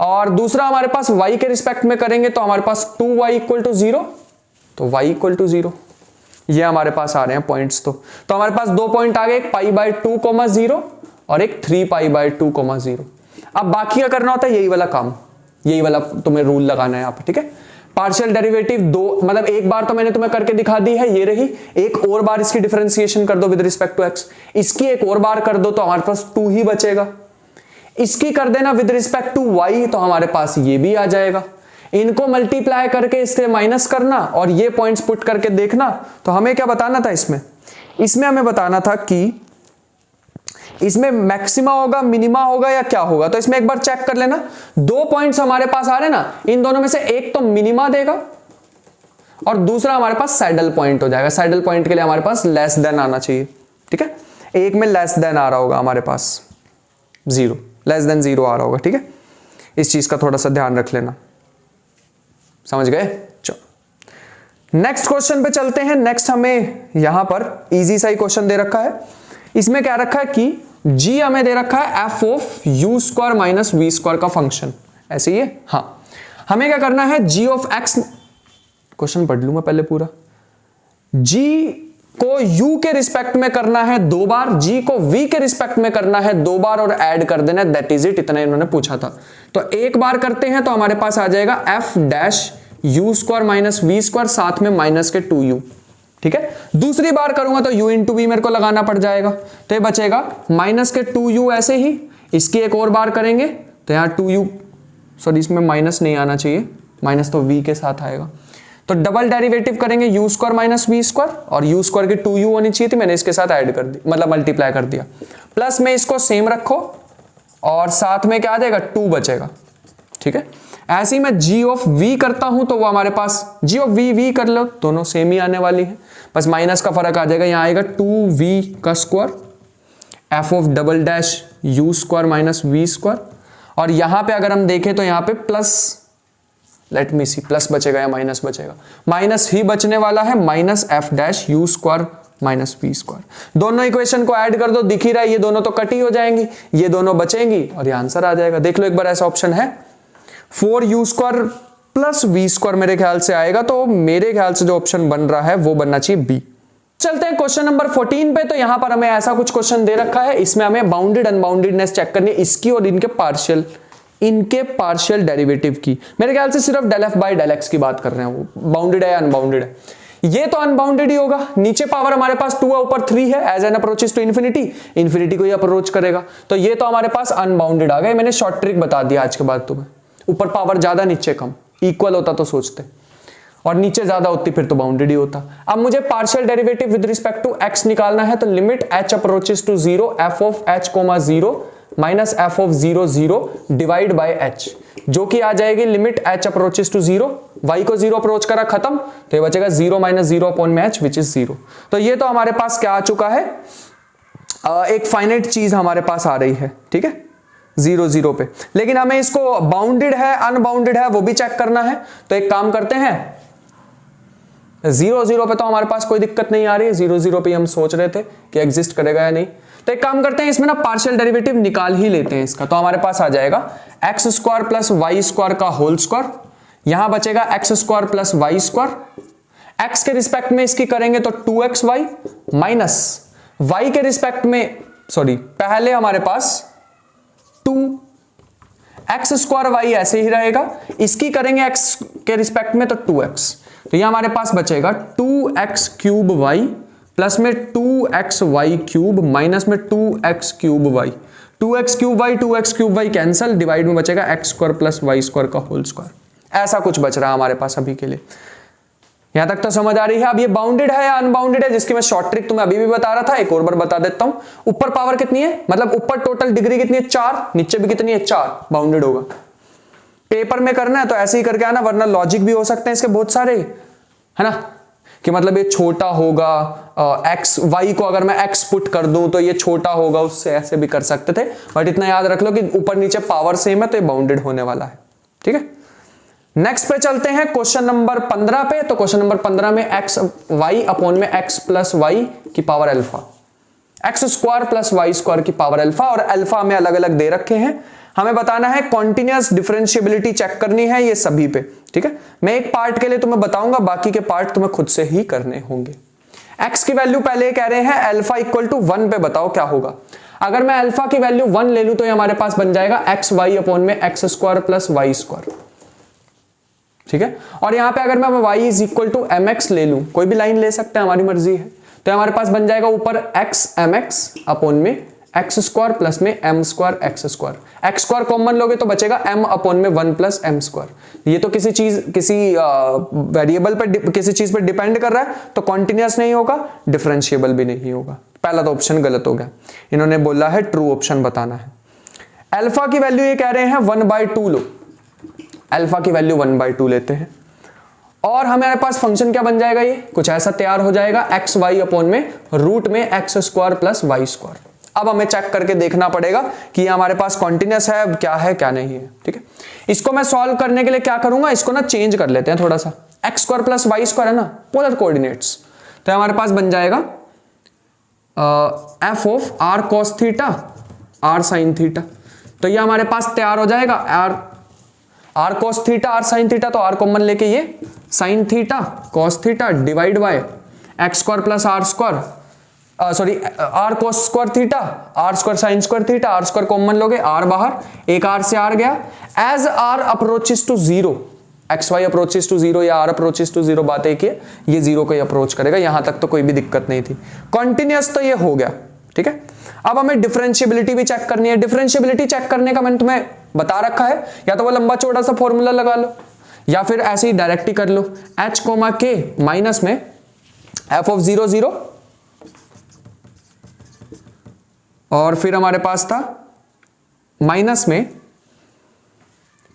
और दूसरा हमारे पास y के रिस्पेक्ट में करेंगे तो हमारे पास 2y इक्वल टू 0, तो y इक्वल टू 0, ये हमारे पास आ रहे हैं पॉइंट्स। तो हमारे पास 2 पॉइंट आ गए, एक π/2, 0 और एक 3π/2, 0। अब बाकी क्या करना होता है, यही वाला काम, यही वाला तुम्हें रूल लगाना है यहाँ पे, ठीक है। पार्शियल डेरिवेटिव दो, मतलब एक बार तो मैंने तुम्हें करके दिखा दी है, ये रही, एक और बार इसकी डिफरेंशिएशन कर दो विद रिस्पेक्ट टू x, इसकी एक और बार कर दो तो हमारे पास 2 ही बचेगा, इसकी कर देना विद रिस्पेक्ट टू y तो हमारे पास ये भी आ जाएगा, इनको मल्टीप्लाई करके इससे माइनस करना और ये पॉइंट्स पुट करके देखना। तो हमें क्या बताना था इसमें हमें बताना था कि इसमें मैक्सिमा होगा, मिनिमा होगा या क्या होगा। तो इसमें एक बार चेक कर लेना, 2 पॉइंट्स हमारे पास आ रहे ना, इन दोनों में से एक तो मिनिमा देगा और दूसरा हमारे पास सैडल पॉइंट हो जाएगा। सैडल पॉइंट के लिए हमारे पास लेस देन आना चाहिए, ठीक है, एक में लेस देन आ रहा होगा हमारे पास 0, लेस देन 0 आ रहा होगा, ठीक है, इस चीज का थोड़ा सा ध्यान रख लेना, समझ गए। चलो नेक्स्ट क्वेश्चन पे चलते हैं। नेक्स्ट हमें यहां पर इजी सा ही क्वेश्चन दे रखा है, इसमें क्या रखा है कि g हमें दे रखा है f of u square minus v square का फंक्शन, ऐसे ही है, हाँ। हमें क्या करना है, g ऑफ x, क्वेश्चन पढ़ लूंगा पहले पूरा, g को u के रिस्पेक्ट में करना है 2 बार, g को v के रिस्पेक्ट में करना है 2 बार और ऐड कर देना, दैट इज इट, इतना इन्होंने पूछा था। तो एक बार करते हैं तो हमारे पास आ जाएगा f dash u square minus v square, साथ में माइनस के 2u, ठीक है। दूसरी बार करूंगा तो u इंटू वी मेरे को लगाना पड़ जाएगा, तो ये बचेगा माइनस के 2u, ऐसे ही इसकी एक और बार करेंगे तो यहाँ 2u, सॉरी इसमें माइनस नहीं आना चाहिए, माइनस तो v के साथ आएगा, तो डबल डेरिवेटिव करेंगे u square minus v square, और u स्क्वायर की 2u होनी चाहिए थी, मैंने इसके साथ ऐड कर दी, मतलब मल्टीप्लाई कर दिया, प्लस में इसको सेम रखो और साथ में क्या आ जाएगा 2 बचेगा, ठीक है। ऐसे ही मैं g ऑफ v करता हूं तो वो हमारे पास g ऑफ v कर लो, दोनों सेम ही आने वाली है, बस माइनस का फर्क आ जाएगा, यहां आएगा 2v का square f of double dash u square minus v square, और यहां पे अगर हम देखें तो यहां पे plus let me see, plus बचेगा या माइनस बचेगा? माइनस ही बचने वाला है, minus f dash u square minus v square. दोनों इक्वेशन को ऐड कर दो, दिख ही रहा है ये दोनों तो कट ही हो जाएंगी, ये दोनों बचेंगी और ये आंसर आ जाएगा। देख लो एक बार, ऐसा ऑप्शन है 4u square plus we square मेरे ख्याल से आएगा, तो मेरे ख्याल से जो ऑप्शन बन रहा है वो बनना चाहिए बी। चलते हैं क्वेश्चन नंबर 14 पे। तो यहां पर हमें ऐसा कुछ क्वेश्चन दे रखा है, इसमें हमें बाउंडेड अनबाउंडेडनेस चेक करनी है इसकी और इनके पार्शियल डेरिवेटिव की। मेरे ख्याल से सिर्फ del f by del x की बात कर रहे हैं, वो बाउंडेड है या अनबाउंडेड है? ये तो अनबाउंडेड ही होगा, नीचे पावर हमारे पास 2 है ऊपर 3 है, as n approaches to infinity, infinity को ही अप्रोच करेगा, तो ये तो हमारे पास अनबाउंडेड आ गए। मैंने शॉर्ट ट्रिक बता दिया आज के बाद तुम्हें, ऊपर पावर ज्यादा नीचे कम, इक्वल होता तो सोचते, और नीचे ज्यादा होती फिर तो बाउंडेड ही होता। अब मुझे partial derivative with respect to x निकालना है, तो limit h approaches to 0 f of H comma 0 minus f of 0 0 divide by h, जो कि आ जाएगी limit h approaches to 0, y को 0 अप्रोच करा खत्म, तो ये बचेगा 0 माइनस 0 अपॉन में h विच इज 0। तो ये तो हमारे पास क्या आ चुका है, एक फाइनाइट चीज हमारे पास आ रही है, ठीक है 0 0 पे। लेकिन हमें इसको बाउंडेड है अनबाउंडेड है वो भी चेक करना है, तो एक काम करते हैं 0 0 पे तो हमारे पास कोई दिक्कत नहीं आ रही है, 0 0 पे हम सोच रहे थे कि एग्जिस्ट करेगा या नहीं, तो एक काम करते हैं इसमें ना पार्शियल डेरिवेटिव निकाल ही लेते हैं इसका। तो हमारे पास आ जाएगा x square plus Y square का होल स्क्वायर, यहां बचेगा x square plus Y square, x के रिस्पेक्ट में इसकी करेंगे तो 2xy माइनस वाई के रिस्पेक्ट में, सॉरी पहले हमारे पास 2x स्क्वायर वाई ऐसे ही रहेगा, इसकी करेंगे x के रिस्पेक्ट में तो 2x, तो यह हमारे पास बचेगा 2x क्यूब वाई प्लस में 2xy क्यूब माइनस में 2x cube y, 2x cube y 2x cube y cancel, divide में बचेगा x square plus Y square का होल स्क्वायर। ऐसा कुछ बच रहा है हमारे पास अभी के लिए, यहां तक तो समझ आ रही है। अब ये बाउंडेड है या अनबाउंडेड है, जिसकी मैं शॉर्ट ट्रिक तुम्हें अभी भी बता रहा था, एक और बार बता देता हूं। ऊपर पावर कितनी है, मतलब ऊपर टोटल डिग्री कितनी है 4, नीचे भी कितनी है 4, बाउंडेड होगा। पेपर में करना है तो ऐसे ही करके आना, वरना लॉजिक भी हो सकते हैं इसके बहुत सारे, है ना, कि मतलब ये छोटा होगा एक्स, वाई को अगर मैं एक्स पुट कर दूं तो ये छोटा होगा उससे, ऐसे भी कर सकते थे, बट इतना याद रख लो कि ऊपर नीचे पावर सेम है तो ये बाउंडेड होने वाला है, ठीक है। नेक्स्ट पे चलते हैं क्वेश्चन नंबर 15 पे। तो क्वेश्चन नंबर 15 में एक्स वाई अपॉन में एक्स प्लस वाई की power alpha, x square plus Y square की पावर अल्फा, और अल्फा हमें अलग अलग दे रखे हैं। हमें बताना है कॉन्टिन्यूअस डिफरेंशिएबिलिटी चेक करनी है ये सभी पे, ठीक है। मैं एक पार्ट के लिए तुम्हें बताऊंगा, बाकी के पार्ट तुम्हें खुद से ही करने होंगे। एक्स की वैल्यू पहले कह रहे हैं अल्फा इक्वल टू 1 पे बताओ क्या होगा। अगर मैं अल्फा की वैल्यू 1 ले लूं तो ये हमारे पास बन जाएगा एक्स वाई अपॉन में x square plus Y square, ठीक है। और यहां पे अगर मैं y is equal to m x ले लूं, कोई भी लाइन ले सकते हैं हमारी मर्जी है, तो हमारे पास बन जाएगा ऊपर एक्स एम एक्स अपॉन में एक्स स्क्वायर प्लस में m square x square, x square common लोगे तो बचेगा m अपॉन में 1 प्लस एम स्क्वायर। ये तो किसी वेरिएबल पर किसी चीज पर डिपेंड कर रहा है, तो कॉन्टिन्यूअस नहीं होगा, डिफरेंशिएबल भी नहीं होगा। पहला तो ऑप्शन गलत हो गया, इन्होंने बोला है ट्रू ऑप्शन बताना है। अल्फा की वैल्यू ये कह रहे हैं 1/2 लो, अल्फा की वैल्यू 1/2 लेते हैं, और हमारे पास फंक्शन क्या बन जाएगा, ये कुछ ऐसा तैयार हो जाएगा एक्स वाई अपॉन में रूट में x square plus Y square. अब हमें चेक करके देखना पड़ेगा कि ये हमारे पास कॉन्टिन्यूअस है क्या नहीं है, ठीक है। इसको मैं सॉल्व करने के लिए क्या करूंगा, इसको ना चेंज कर लेते हैं थोड़ा सा, x square plus Y square है ना, पोलर कोऑर्डिनेट्स, तो हमारे पास बन जाएगा f of r cos theta r sine theta, तो ये हमारे पास तैयार हो जाएगा r cos theta r sine theta, तो आर कॉमन लेके ये sine theta cos theta divide by x square plus r square, sorry r cos square theta r square sine square theta, r square common लोगे, आर बाहर, एक आर से आर गया, as r approaches to 0, x y approaches to 0 या आर अप्रोचेस टू 0, बात एक ही है, ये 0 को ही अप्रोच करेगा, यहां तक तो कोई भी दिक्कत नहीं थी। कॉन्टिन्यूअस तो ये हो गया, ठीक है। अब हमें डिफरेंशिएबिलिटी भी चेक करनी है। डिफरेंशिएबिलिटी चेक करने का मैंने तुम्हें बता रखा है, या तो वो लंबा चौड़ा सा फॉर्मूला लगा लो, या फिर ऐसे ही डायरेक्ट ही कर लो, h कोमा k माइनस में f ऑफ 0 0, और फिर हमारे पास था माइनस में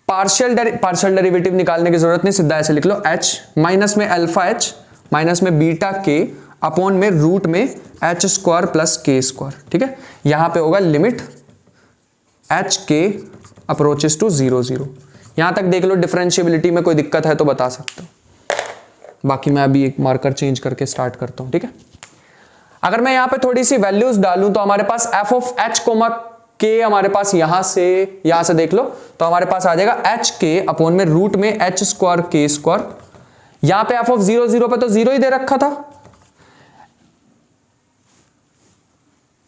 पार्शियल डेरिवेटिव निकालने की जरूरत नहीं, सीधा ऐसे लिख लो h माइनस में अल्फा h माइनस में बीटा k अपॉन में रूट में एच स्क्वायर प्लस के स्क्वायर, ठीक है। यहां पे होगा लिमिट एच के अप्रोचेस टू 0 0, यहां तक देख लो, डिफरेंशिएबिलिटी में कोई दिक्कत है तो बता सकते हो, बाकी मैं अभी एक मार्कर चेंज करके स्टार्ट करता हूं। ठीक है, अगर मैं यहां पे थोड़ी सी वैल्यूज डालूं तो हमारे पास एफ ऑफ एच कोमा के, हमारे पास यहां से देख लो तो हमारे पास आ जाएगा एच के अपॉन में रूट में एच स्क्वायर के स्क्वायर। यहां पे एफ ऑफ 0 0 पे तो 0 ही दे रखा था।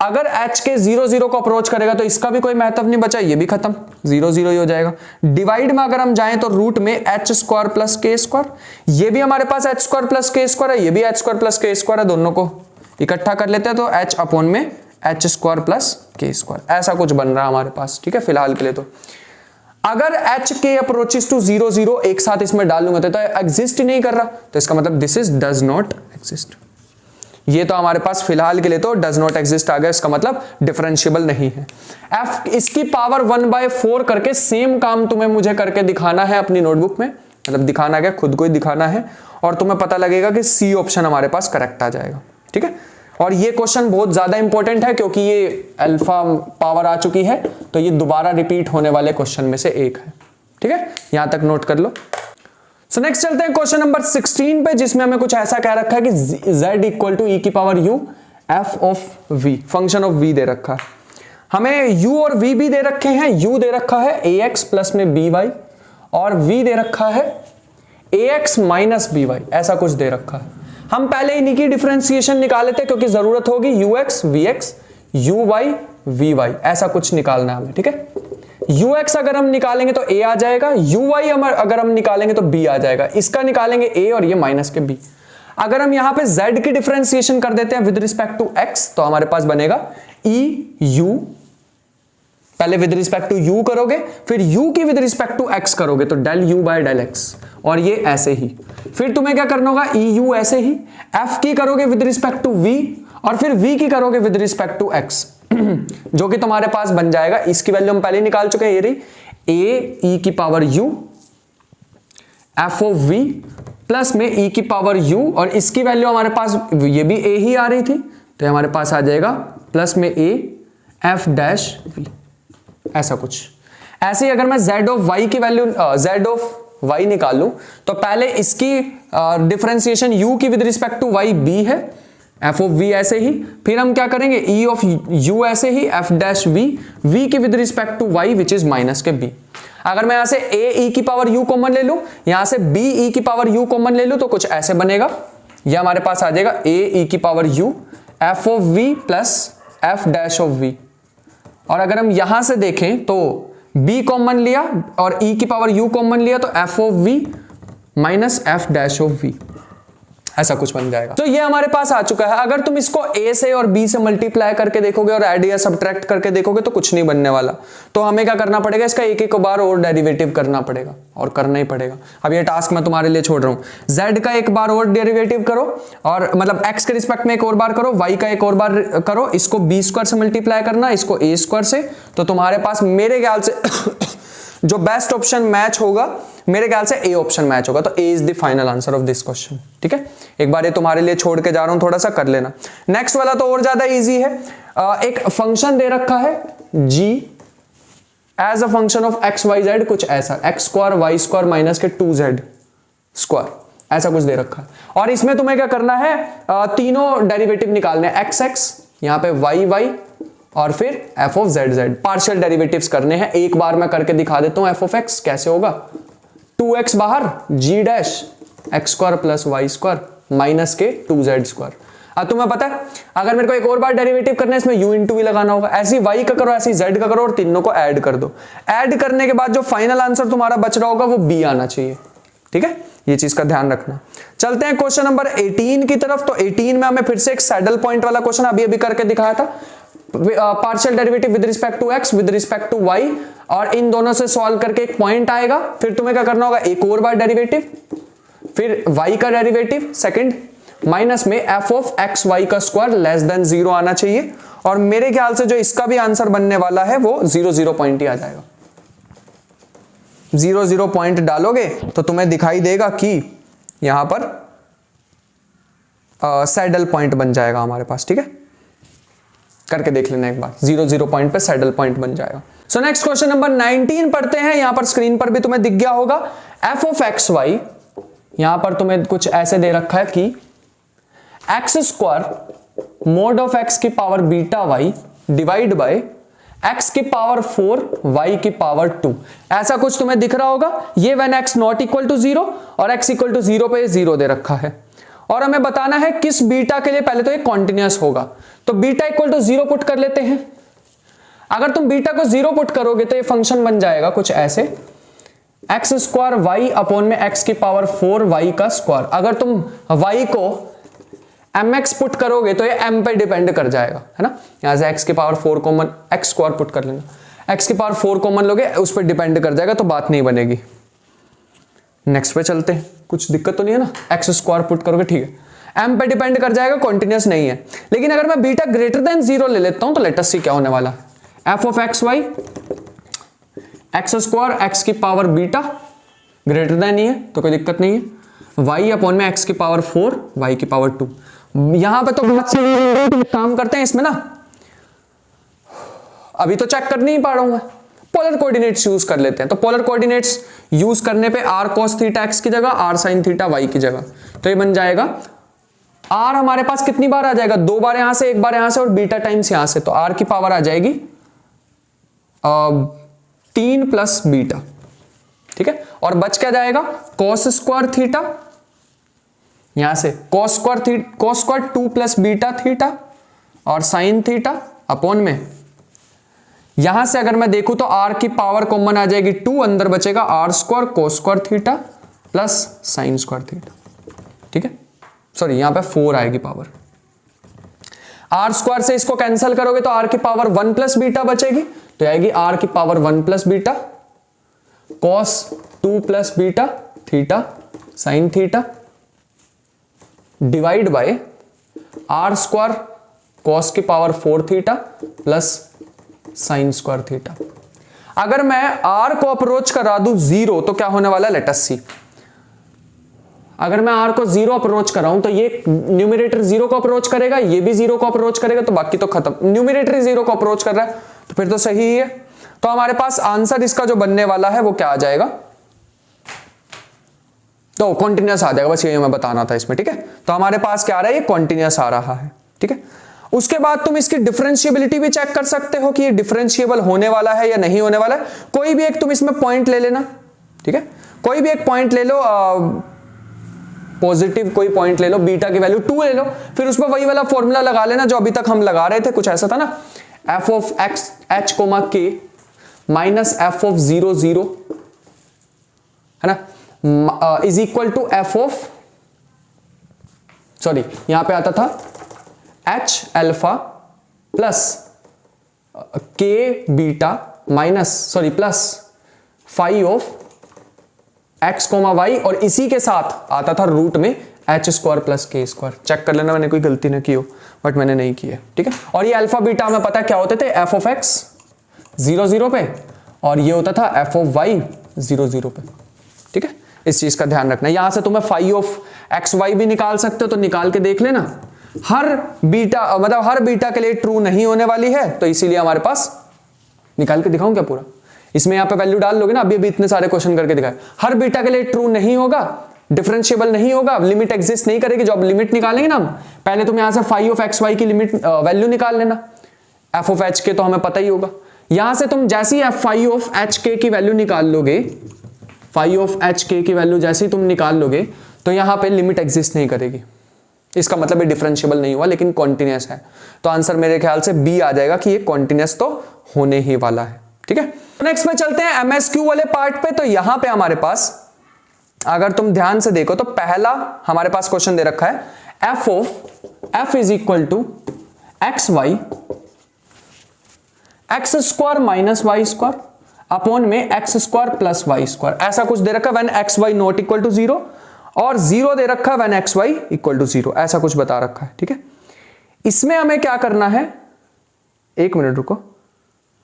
अगर एच के 0 0 को अप्रोच करेगा तो इसका भी कोई महत्व नहीं बचा, ये भी खत्म, 0 0 ही हो जाएगा। डिवाइड में अगर हम जाएं तो रूट में एच स्क्वायर प्लस के स्क्वायर, ये भी हमारे पास एच स्क्वायर प्लस के स्क्वायर है, ये भी एच स्क्वायर प्लस के स्क्वायर है, दोनों को इकट्ठा कर लेते हैं तो एच अपॉन में एच स्क्वायर प्लस के स्क्वायर, ऐसा कुछ बन रहा है हमारे पास। ठीक है, फिलहाल के लिए तो अगर एच के अप्रोचेस टू 0 0 एक साथ इसमें डालूंगा तो एग्जिस्ट ही नहीं कर रहा, तो इसका मतलब this is does not exist. ये तो हमारे पास फिलहाल के लिए तो डज नॉट एग्जिस्ट आ गया, इसका मतलब डिफरेंशिएबल नहीं है। एफ इसकी पावर 1/4 करके सेम काम तुम्हें मुझे करके दिखाना है अपनी नोटबुक में, मतलब दिखाना क्या, खुद को ही दिखाना है, और तुम्हें पता लगेगा कि सी ऑप्शन हमारे पास करेक्ट आ जाएगा। ठीक है, और ये क्वेश्चन बहुत ज्यादा इंपॉर्टेंट है क्योंकि ये अल्फा पावर आ चुकी है, तो ये दोबारा रिपीट होने वाले क्वेश्चन में से एक है। ठीक है, यहां तक नोट कर लो। सो नेक्स्ट चलते हैं क्वेश्चन नंबर 16 पे, जिसमें हमें कुछ ऐसा कह रखा है कि z इक्वल टू ई की power u f of v, function of v दे रखा है हमें। u और v भी दे रखे हैं, u दे रखा है ax प्लस में by और v दे रखा है ax माइनस by, ऐसा कुछ दे रखा है। हम पहले इन्हीं की डिफरेंशिएशन निकाल लेते हैं क्योंकि जरूरत होगी, ux vx uy vy, ऐसा कुछ निकालना है हमें। ठीक है, ux अगर हम निकालेंगे तो a आ जाएगा, uy अगर हम निकालेंगे तो b आ जाएगा, इसका निकालेंगे a और ये माइनस के b। अगर हम यहां पे z की डिफरेंशिएशन कर देते हैं विद रिस्पेक्ट टू x तो हमारे पास बनेगा eu, पहले विद रिस्पेक्ट टू u करोगे, फिर u की विद रिस्पेक्ट टू x करोगे तो del u by del x, और ये ऐसे ही। फिर तुम्हें क्या करना होगा, eu ऐसे ही, f की करोगे विद रिस्पेक्ट टू v और फिर v की करोगे विद रिस्पेक्ट टू x, जो कि तुम्हारे पास बन जाएगा, इसकी वैल्यू हम पहले निकाल चुके हैं, ये रही a e की power u f of v plus में e की पावर u, और इसकी वैल्यू हमारे पास ये भी a ही आ रही थी, तो हमारे पास आ जाएगा प्लस में a f डैश v, ऐसा कुछ। ऐसे ही अगर मैं z ऑफ y की वैल्यू z ऑफ y निकालूं तो पहले इसकी डिफरेंशिएशन u की with respect to y b है, f ऑफ v ऐसे ही, फिर हम क्या करेंगे e ऑफ u ऐसे ही, f डैश v की with respect to y which is minus k b। अगर मैं यहां से a e की पावर u कॉमन ले लूं, यहां से b e की पावर u कॉमन ले लूं तो कुछ ऐसे बनेगा, ये हमारे पास आ जाएगा a e की power u f of v plus f dash of v। और अगर हम यहां से देखें तो b कॉमन लिया और e की पावर u कॉमन लिया तो f of v minus f dash of v, ऐसा कुछ बन जाएगा। तो ये हमारे पास आ चुका है। अगर तुम इसको a से और b से मल्टीप्लाई करके देखोगे और ऐड या सब्ट्रैक्ट करके देखोगे तो कुछ नहीं बनने वाला, तो हमें क्या करना पड़ेगा, इसका एक एक बार और डेरिवेटिव करना पड़ेगा, और करना ही पड़ेगा। अब ये टास्क मैं तुम्हारे लिए छोड़ रहा हूं, z का एक बार और डेरिवेटिव करो, और मतलब x के रिस्पेक्ट में एक और बार करो, y का एक और बार करो, इसको b स्क्वायर से मल्टीप्लाई करना, इसको a स्क्वायर से, तो तुम्हारे पास मेरे ख्याल से जो बेस्ट ऑप्शन मैच होगा, मेरे ख्याल से ए ऑप्शन मैच होगा, तो A is the final answer of this question. ठीक है, एक बार ये तुम्हारे लिए छोड़ के जा रहा हूं, थोड़ा सा कर लेना। नेक्स्ट वाला तो और ज्यादा इजी है। एक फंक्शन दे रखा है g as a function of x y z, कुछ ऐसा x square Y square minus k 2z square, ऐसा कुछ दे रखा है। और इसमें तुम्हें क्या करना है, तीनों डेरिवेटिव निकालने हैं, x यहाँ पे y और फिर f of z partial derivatives करने हैं। एक बार मैं करके दिखा देता हूं f ऑफ x कैसे होगा, 2x बाहर g dash x square plus Y square minus k 2z square. अब तुम्हें पता है अगर मेरे को एक और बार डेरिवेटिव करना है, इसमें u इंटू भी लगाना होगा, ऐसी y का करो, ऐसी z का करो, और तीनों को ऐड कर दो। ऐड करने के बाद जो फाइनल आंसर तुम्हारा बच रहा होगा वो b आना चाहिए। ठीक है, ये चीज का ध्यान रखना। चलते हैं क्वेश्चन नंबर 18 की तरफ। तो 18 में हमें फिर से एक सैडल पॉइंट वाला क्वेश्चन अभी करके दिखाया था, partial derivative with respect to x with respect to y, और इन दोनों से सॉल्व करके एक पॉइंट आएगा, फिर तुम्हें क्या करना होगा, एक और बार डेरिवेटिव, फिर y का डेरिवेटिव सेकंड, माइनस में f ऑफ x y का स्क्वायर लेस देन 0 आना चाहिए, और मेरे ख्याल से जो इसका भी आंसर बनने वाला है वो 0 पॉइंट ही आ जाएगा। 0 पॉइंट डालोगे तो तुम्हें दिखाई देगा कि यहां पर सैडल पॉइंट बन जाएगा हमारे पास। ठीक है, करके देख लेना एक बार, 0 पॉइंट पे सैडल पॉइंट बन जाएगा। सो नेक्स्ट क्वेश्चन नंबर 19 पढ़ते हैं। यहां पर स्क्रीन पर भी तुम्हें दिख गया होगा एफ ऑफ एक्स वाई, यहां पर तुम्हें कुछ ऐसे दे रखा है कि X square mod of X की power beta Y divide by X की पावर 4 वाई की पावर 2, ऐसा कुछ तुम्हें दिख रहा होगा। ये when X not equal to 0 और एक्स इक्वल टू 0 पे 0 दे रखा है, और हमें बताना है किस बीटा के लिए पहले तो ये कॉन्टिन्यूअस होगा। तो बीटा इक्वल टू 0 पुट कर लेते हैं। अगर तुम बीटा को 0 पुट करोगे तो ये फंक्शन बन जाएगा कुछ ऐसे, एक्स स्क्वायर वाई अपॉन में एक्स की पावर 4 वाई का स्क्वायर। अगर तुम वाई को mx पुट करोगे तो ये m पे डिपेंड कर जाएगा, है ना। यहां से x की power 4 common, x square put कर लेना, x की पावर 4 कॉमन लोगे उस पर डिपेंड कर जाएगा, तो बात नहीं बनेगी। नेक्स्ट पे चलते हैं, कुछ दिक्कत तो नहीं है ना, x स्क्वायर पुट करोगे ठीक है, m पे डिपेंड कर जाएगा, कॉन्टिन्यूअस नहीं है। लेकिन अगर मैं बीटा ग्रेटर देन 0 ले लेता हूं तो लेट अस सी क्या होने वाला है। f of x Y X square X की पावर बीटा ग्रेटर देन ही है तो कोई दिक्कत नहीं है, y अपॉन में x की पावर 4 y की पावर 2। यहां पे तो काम करते हैं इसमें ना, अभी तो चेक कर नहीं पा रहा हूं मैं, पोलर कोऑर्डिनेट्स यूज कर लेते हैं। तो पोलर कोऑर्डिनेट्स यूज करने पे r cos थीटा x की जगह r sin थीटा y की जगह, तो ये बन जाएगा r हमारे पास कितनी बार आ जाएगा, 2 बार यहां से, 1 बार यहां से और बीटा टाइम्स यहां से, तो r की पावर आ जाएगी 3 प्लस बीटा, ठीक है। और बच क्या जाएगा cos स्क्वायर थीटा, यहां से cos square 2 plus beta theta और sin थीटा अपॉन में, यहां से अगर मैं देखूं तो r की पावर कॉमन आ जाएगी 2, अंदर बचेगा r square cos square theta plus sin square theta, ठीक है। सॉरी यहां पे 4 आएगी पावर, r स्क्वायर से इसको कैंसिल करोगे तो r की पावर 1 प्लस बीटा बचेगी, तो आएगी r की power 1 plus beta cos 2 plus beta theta sin theta divide bye r square cos की power 4 theta plus sin square theta. अगर मैं r को अप्रोच करा दूं 0 तो क्या होने वाला है, लेट अस सी। अगर मैं r को 0 अप्रोच कराऊं तो ये न्यूमरेटर 0 को अप्रोच करेगा, ये भी 0 को अप्रोच करेगा, तो बाकी तो खत्म। न्यूमरेटर 0 को अप्रोच कर रहा है तो फिर तो सही ही है। तो हमारे पास आंसर इसका जो बनने वाला है वो क्या आ जाएगा, तो कॉन्टिन्यूअस आ जाएगा, बस ये मैं बताना था इसमें, ठीक है। तो हमारे पास क्या आ रहा है, ये कॉन्टिन्यूअस आ रहा है, ठीक है। उसके बाद तुम इसकी डिफरेंशिएबिलिटी भी चेक कर सकते हो कि ये डिफरेंशिएबल होने वाला है या नहीं होने वाला है। कोई भी एक तुम इसमें पॉइंट ले लेना, ठीक है, कोई भी एक पॉइंट ले लो, पॉजिटिव कोई पॉइंट ले लो, बीटा की वैल्यू 2 ले लो, फिर उस पर वही वाला फॉर्मूला लगा लेना जो अभी तक हम लगा रहे थे, कुछ ऐसा था ना, f of x h comma k minus f of 0 0, है ना, is equal to f of, sorry यहां पे आता था h alpha plus k beta minus, sorry plus five of x comma y, और इसी के साथ आता था रूट में एच स्क्वायर प्लस के स्क्वायर। चेक कर लेना मैंने कोई गलती ना की हो, बट मैंने नहीं की है, ठीक है। और ये अल्फा बीटा हमें पता है क्या होते थे, एफ ऑफ एक्स 0 0 पे, और ये होता था एफ ऑफ वाई 0 0 पे, ठीक है। इस चीज का ध्यान रखना। यहां से तुम्हें फाइव ऑफ एक्स वाई भी निकाल सकते हो, तो निकाल के देख लेना। हर बीटा मतलब हर बीटा के लिए ट्रू नहीं होने वाली है, तो इसीलिए हमारे पास, निकाल के दिखाऊं क्या पूरा, इसमें यहां पे वैल्यू डाल लोगे ना, अभी इतने सारे क्वेश्चन करके दिखाए, हर बीटा के लिए ट्रू नहीं होगा, डिफरेंशिएबल नहीं होगा, लिमिट एग्जिस्ट नहीं करेगी। जो अब लिमिट निकालेंगे ना हम, पहले तुम यहां से फाइव ऑफ एक्स वाई की लिमिट वैल्यू निकाल लेना, एफ ऑफ एच के तो हमें पता ही होगा। यहां से तुम जैसे ही फाइव ऑफ एच के की वैल्यू निकाल लोगे, फाइव ऑफ एच के की वैल्यू जैसे ही तुम निकाल लोगे, तो यहां पे लिमिट एग्जिस्ट नहीं करेगी। इसका मतलब ये डिफरेंशिएबल नहीं हुआ लेकिन कॉन्टिन्यूअस है, तो आंसर मेरे ख्याल से बी आ जाएगा कि ये कॉन्टिन्यूअस तो होने ही वाला है, ठीक है। नेक्स्ट में चलते हैं एमएसक्यू वाले पार्ट पे। तो यहां पे हमारे पास अगर तुम ध्यान से देखो तो पहला हमारे पास क्वेश्चन दे रखा है, F of F is equal to x Y X square minus Y square upon में x square plus Y square, ऐसा कुछ दे रखा है। When X Y not equal to 0, और 0 दे रखा है when X Y equal to 0, ऐसा कुछ बता रखा है, ठीक है। इसमें हमें क्या करना है, एक मिनट रुको,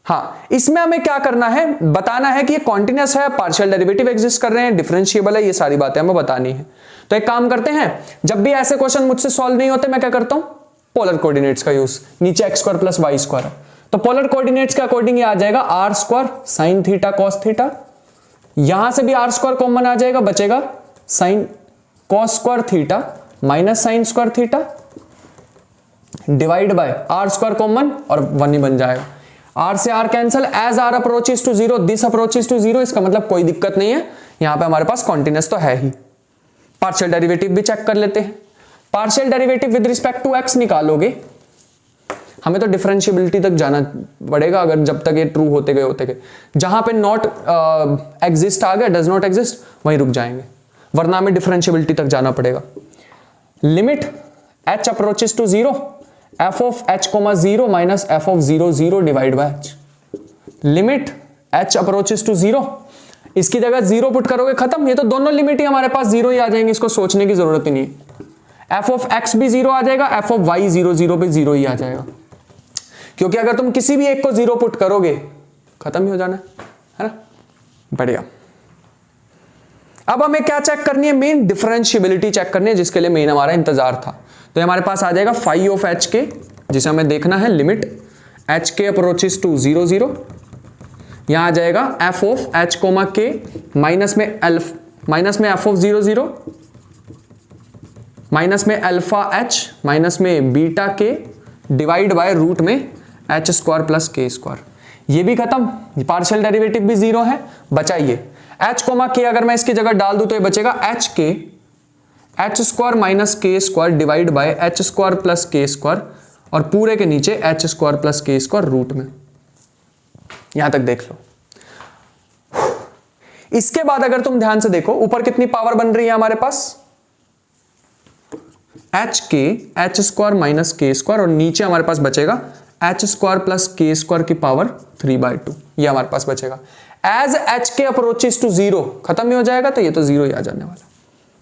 हाँ इसमें हमें क्या करना है, बताना है कि ये कॉन्टिन्यूअस है, पार्शियल डेरिवेटिव एग्जिस्ट कर रहे हैं, डिफरेंशिएबल है, ये सारी बातें हमें बतानी है। तो एक काम करते हैं, जब भी ऐसे क्वेश्चन मुझसे सॉल्व नहीं होते मैं क्या करता हूं, पोलर कोऑर्डिनेट्स का यूज, नीचे x square plus Y square है, तो पोलर कोऑर्डिनेट्स के अकॉर्डिंग ये आ जाएगा r square sine theta cos theta, यहां से भी आर स्क्वायर कॉमन आ जाएगा, बचेगा sine cos square theta minus sine square theta divide by r square common और 1 ही बन जाएगा। आर से r cancel, as r approaches to zero this approaches to zero, इसका मतलब कोई दिक्कत नहीं है, यहां पे हमारे पास कॉन्टिन्यूअस तो है ही। पार्शियल डेरिवेटिव भी चेक कर लेते हैं। Partial derivative with respect to x निकालोगे, हमें तो डिफरेंशिएबिलिटी तक जाना पड़ेगा, अगर जब तक ये ट्रू होते गए जहां पे नॉट एग्जिस्ट आ गया, डज नॉट एग्जिस्ट, वहीं रुक जाएंगे, वरना हमें डिफरेंशिएबिलिटी तक जाना पड़ेगा। Limit h approaches to zero f of h comma 0 minus f of 0 0 divide by h। Limit h approaches to zero, इसकी जगह 0 पुट करोगे, खत्म, ये तो दोनों लिमिट ही हमारे पास 0 ही आ जाएंगे, इसको सोचने की जरूरत ही नहीं है। f ऑफ x भी 0 आ जाएगा, f ऑफ y 0 0 पे 0 ही आ जाएगा, क्योंकि अगर तुम किसी भी एक को 0 पुट करोगे खत्म ही हो जाना है ना। बढ़िया। अब हमें क्या चेक करनी है, मेन डिफरेंशिएबिलिटी चेक करनी है, जिसके लिए मेन हमारा इंतजार था। तो हमारे पास आ जाएगा फाई ऑफ एच के, जिसे हमें देखना है लिमिट एच के अप्रोचेस टू 0 0, यहां आ जाएगा f of H comma k minus में एफ ऑफ 0 0 माइनस में अल्फा एच माइनस में बीटा के डिवाइड बाय रूट में एच स्क्वायर प्लस के स्क्वायर। ये भी खत्म, पार्शियल डेरिवेटिव भी 0 है, बचाइए एच कोमा के, अगर मैं इसकी जगह डाल दूं तो ये बचेगा एच के H square minus k square divide by H square plus के स्क्वायर, और पूरे के नीचे एच स्क्वायर प्लस के स्क्वायर रूट में। यहां तक देख लो। इसके बाद अगर तुम ध्यान से देखो, ऊपर कितनी पावर बन रही है हमारे पास, एच के H square minus k square, और नीचे हमारे पास बचेगा एच स्क्वायर प्लस के स्क्वायर की पावर 3/2, ये हमारे पास बचेगा। एज एच के अप्रोचेस टू 0 खत्म ही हो जाएगा, तो ये तो 0 ही आ जाने वाला,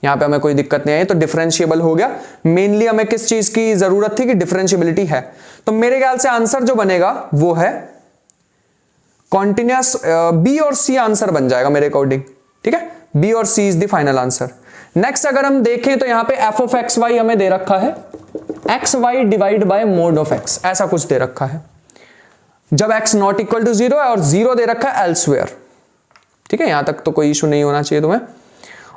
यहां पे हमें कोई दिक्कत नहीं आई, तो डिफरेंशिएबल हो गया। मेनली हमें किस चीज की जरूरत थी कि डिफरेंशिएबिलिटी है, तो मेरे ख्याल से आंसर जो बनेगा वो है कॉन्टिन्यूअस, बी और सी आंसर बन जाएगा मेरे अकॉर्डिंग, ठीक है, बी और C is the final answer. Next अगर हम देखें तो यहां पे एफ ऑफ एक्स वाई हमें दे रखा है x y divide by mod of x, ऐसा कुछ दे रखा है, जब x नॉट इक्वल टू 0 है और 0 दे रखा है एल्सवेयर, ठीक है, यहां तक तो कोई इशू नहीं होना चाहिए तुम्हें।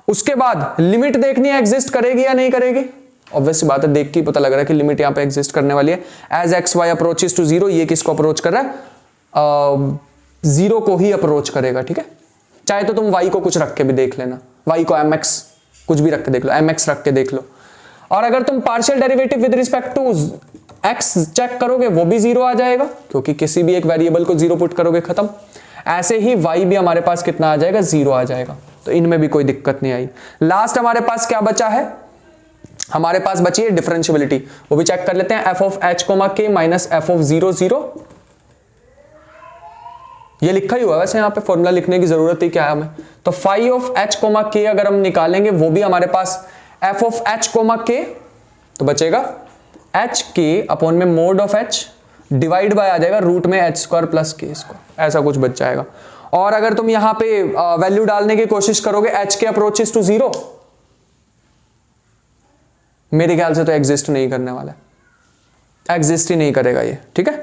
उसके बाद लिमिट देखनी है एग्जिस्ट करेगी या नहीं करेगी, ऑब्वियस बात है, देख के पता लग रहा है कि लिमिट यहां पे एग्जिस्ट करने वाली है। As x y approaches to 0, ये किसको अप्रोच कर रहा है, 0 को ही अप्रोच करेगा, ठीक है। चाहे तो तुम y को कुछ रख के भी देख लेना, y को mx कुछ भी रख के देख लो, mx रख के देख लो, और अगर तुम partial derivative with respect to x check करोगे वो भी 0 आ जाएगा, क्योंकि किसी भी एक वेरिएबल को 0 पुट करोगे खत्म। ऐसे ही y भी हमारे पास कितना आ जाएगा, 0 आ जाएगा, तो इनमें भी कोई दिक्कत नहीं आई। लास्ट हमारे पास क्या बचा है, हमारे पास बची है डिफरेंशिएबिलिटी, वो भी चेक कर लेते हैं। F of H comma k minus f of 0 0, ये लिखा ही हुआ है वैसे, यहां पे फॉर्मूला लिखने की जरूरत ही क्या है हमें, तो फाई ऑफ एच कोमा के अगर हम निकालेंगे वो भी हमारे पास F of H comma K, तो बचेगा एच के अपॉन में mod of H divide by आ जाएगा रूट में एच स्क्वायर प्लस के स्क्वायर, ऐसा कुछ बच जाएगा। और अगर तुम यहां पे वैल्यू डालने की कोशिश करोगे एच के अप्रोचेस टू 0, मेरे ख्याल से तो एग्जिस्ट नहीं करने वाला है, एग्जिस्ट ही नहीं करेगा ये, ठीक है।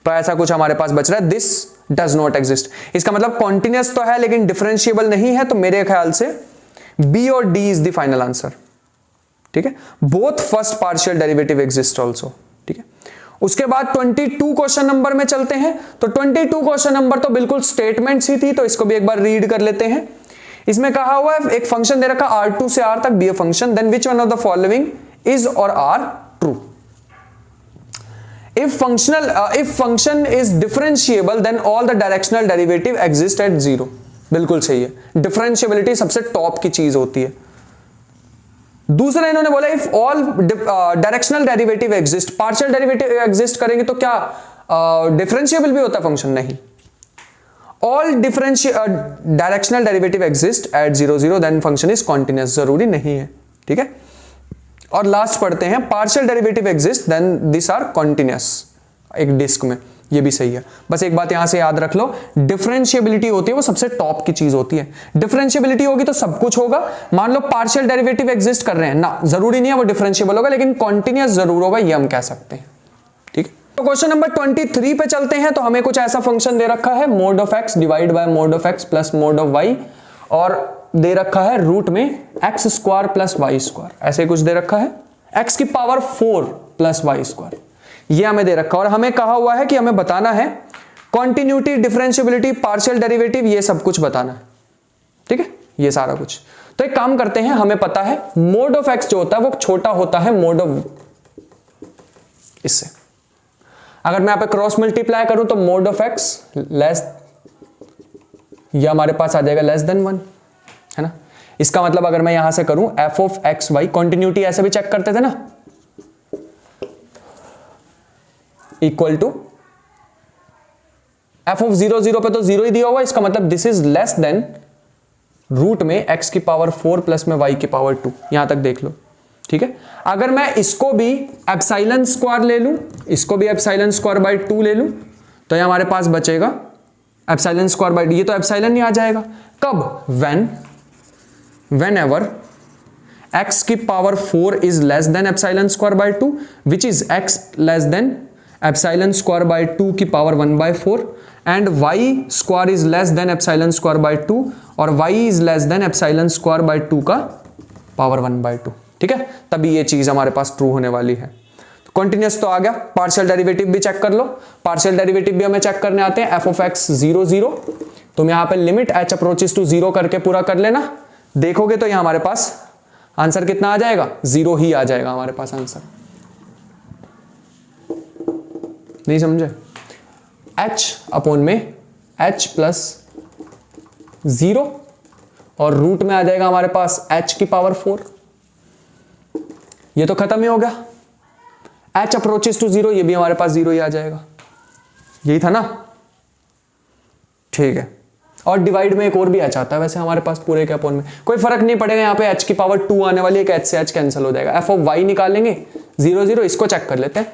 तो ऐसा कुछ हमारे पास बच रहा है, दिस डज नॉट एग्जिस्ट, इसका मतलब कॉन्टिन्यूअस तो है लेकिन डिफरेंशिएबल नहीं है, तो मेरे ख्याल से बी और D is the final answer, ठीक है। Both first partial derivative exist also, ठीक है। उसके बाद 22 क्वेश्चन नंबर में चलते हैं, तो 22 क्वेश्चन नंबर तो बिल्कुल स्टेटमेंट्स ही थी, तो इसको भी एक बार रीड कर लेते हैं। इसमें कहा हुआ है एक फंक्शन दे रखा R2 से R तक be a function, then which one of the following is or are true. if function is differentiable then all the directional derivative exist at 0, बिल्कुल सही है, डिफरेंशिएबिलिटी सबसे टॉप की चीज होती है। दूसरा इन्होंने बोला if all directional derivative exist, partial derivative exist करेंगे तो क्या डिफरेंशिएबल भी होता है फंक्शन, नहीं। All directional derivative exist at 0 0 then function is continuous, जरूरी नहीं है, ठीक है। और लास्ट पढ़ते हैं partial derivative exist then this are continuous, एक डिस्क में, ये भी सही है। बस एक बात यहां से याद रख लो, डिफरेंशिएबिलिटी होती है वो सबसे टॉप की चीज होती है। डिफरेंशिएबिलिटी होगी तो सब कुछ होगा। मान लो पार्शियल डेरिवेटिव एग्जिस्ट कर रहे हैं ना, जरूरी नहीं है वो डिफरेंशिएबल होगा, लेकिन कॉन्टिन्यूअस जरूर होगा, ये हम कह सकते हैं, ठीक है। तो क्वेश्चन नंबर 23 पे चलते हैं। तो हमें कुछ ऐसा फंक्शन दे रखा है mod of x divide by mod of x plus mod of y, और दे रखा है रूट में x square plus Y square, ऐसे कुछ दे रखा है, एक्स की पावर 4 प्लस वाई स्क्वायर, ये हमें दे रखा है। और हमें कहा हुआ है कि हमें बताना है कॉन्टिन्यूटी, डिफरेंशिएबिलिटी, पार्शियल डेरिवेटिव, ये सब कुछ बताना है। ठीक है, ये सारा कुछ। तो एक काम करते हैं, हमें पता है मोड ऑफ एक्स जो होता है वो छोटा होता है मोड ऑफ इससे। अगर मैं यहां पे क्रॉस मल्टीप्लाई करूं तो मोड ऑफ एक्स लेस, या हमारे पास आ जाएगा लेस देन 1, है ना। इसका मतलब अगर मैं यहां से करूं f of x y, continuity ऐसे भी चेक करते थे ना, इक्वल टू एफ ऑफ 0 0 पे तो 0 ही दिया हुआ, इसका मतलब this is less than root में एक्स की पावर 4 प्लस में वाई की पावर 2, यहां तक देख लो। ठीक है, अगर मैं इसको भी एप्सिलॉन स्क्वायर ले लूं, इसको भी एप्सिलॉन स्क्वायर बाय 2 ले लूं, तो ये हमारे पास बचेगा एप्सिलॉन स्क्वायर बाय, ये तो एप्सिलॉन ही आ जाएगा। कब? वेन एवर एक्स की power 4 is less than epsilon square by 2, which is x less than epsilon square by 2 की power 1/4, and y square is less than epsilon square by 2, और y is less than epsilon square by 2 का पावर 1/2। ठीक है, तभी ये चीज हमारे पास ट्रू होने वाली है। तो कॉन्टिन्यूस तो आ गया, पार्शियल डेरिवेटिव भी चेक कर लो। पार्शियल डेरिवेटिव भी हमें चेक करने आते हैं। एफ ऑफ एक्स 0 0, तुम यहां पे लिमिट एच अप्रोचेस टू 0 करके पूरा कर लेना, देखोगे तो यहां हमारे पास आंसर कितना आ जाएगा, 0 ही आ जाएगा हमारे पास आंसर। नहीं समझे? h अपॉन में h प्लस 0 और रूट में आ जाएगा हमारे पास h की पावर 4, ये तो खत्म ही हो गया। h अप्रोचेस टू 0, ये भी हमारे पास 0 ही आ जाएगा, यही था ना। ठीक है, और डिवाइड में एक और भी h आता है वैसे हमारे पास पूरे के अपॉन में, कोई फर्क नहीं पड़ेगा, यहाँ पे h की पावर 2 आने वाली है, h से h कैंसिल हो जाएगा। f ऑफ y निकालेंगे 0 0, इसको चेक कर लेते हैं,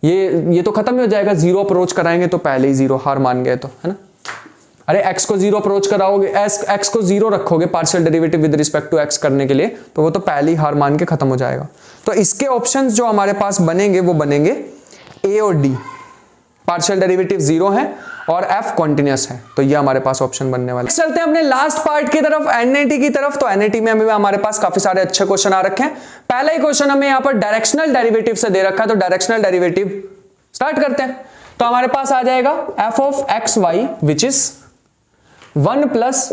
ये तो खत्म ही हो जाएगा। 0 अप्रोच कराएंगे तो पहले ही 0, हार मान गए तो, है ना। अरे x को 0 अप्रोच कराओगे, x को 0 रखोगे partial derivative with respect to x करने के लिए, तो वो तो पहले ही हार मान के खत्म हो जाएगा। तो इसके ऑप्शंस जो हमारे पास बनेंगे वो बनेंगे a और d, पार्शियल डेरिवेटिव 0 है और f कॉन्टिन्यूस है, तो ये हमारे पास ऑप्शन बनने वाले। चलते हैं अपने लास्ट पार्ट की तरफ, एनएटी की तरफ। तो एनएटी में हमारे पास काफी सारे अच्छे क्वेश्चन आ रखे हैं। पहला ही क्वेश्चन हमें यहाँ पर डायरेक्शनल डेरिवेटिव से दे रखा है, तो डायरेक्शनल डेरिवेटिव स्टार्ट करते हैं। तो हमारे पास आ जाएगा f of x y which is 1 plus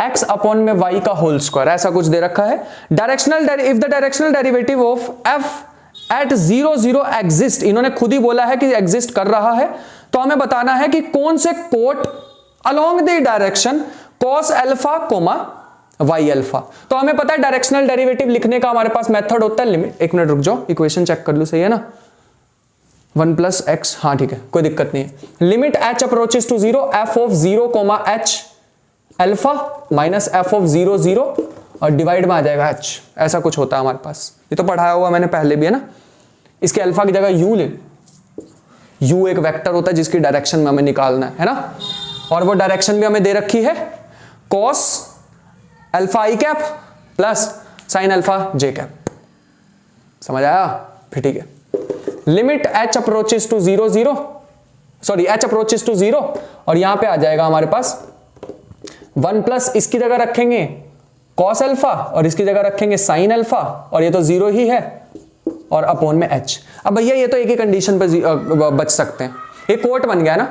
x upon में वाई का होल स्क्वायर, ऐसा कुछ दे रखा है। Directional, if the directional derivative of f at 0 0 exist, इन्होंने खुद ही बोला है कि एग्जिस्ट कर रहा है, तो हमें बताना है कि कौन से quote along the direction cos alpha comma y alpha. तो हमें पता है डायरेक्शनल डेरिवेटिव लिखने का हमारे पास मेथड होता है लिमिट, एक मिनट रुक जाओ, इक्वेशन चेक कर लो, सही है ना, 1 प्लस एक्स, हाँ ठीक है, कोई दिक्कत नहीं है। Limit h approaches to 0, f of 0 comma h alpha minus f of 0 0 और डिवाइड में आ जाएगा h, ऐसा कुछ होता है हमारे पास, ये तो पढ़ाया हुआ मैंने पहले भी, है ना। इसके अल्फा की जगह u ले, u एक वेक्टर होता है जिसकी डायरेक्शन में हमें निकालना है ना, और वो डायरेक्शन भी हमें दे रखी है cos alpha i cap plus sine alpha j cap, समझ आया? फिर ठीक है, limit h approaches to 0 0, sorry h approaches to 0, और यहां पे आ जाएगा हमारे पास 1 प्लस, इसकी जगह रखेंगे cos अल्फा और इसकी जगह रखेंगे साइन अल्फा, और ये तो 0 ही है, और अपॉन में h। अब भैया ये तो एक ही कंडीशन पर बच सकते हैं, ये कोट बन गया ना,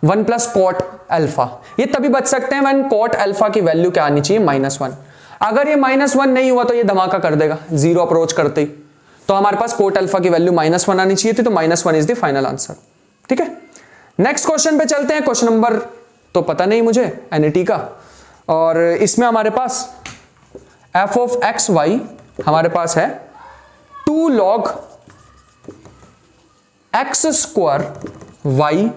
1 प्लस कोट अल्फा, ये तभी बच सकते हैं व्हेन कोट अल्फा की वैल्यू क्या आनी चाहिए, -1। अगर ये -1 नहीं हुआ तो ये धमाका कर देगा 0 अप्रोच करते ही, तो हमारे पास कोट अल्फा की वैल्यू -1 आनी चाहिए थी, तो -1 इज द फाइनल आंसर। ठीक है, नेक्स्ट क्वेश्चन पे चलते हैं। क्वेश्चन नंबर तो पता नहीं मुझे एनईटी का, और इसमें हमारे पास एफ ऑफ एक्स वाई हमारे पास है 2 log X square Y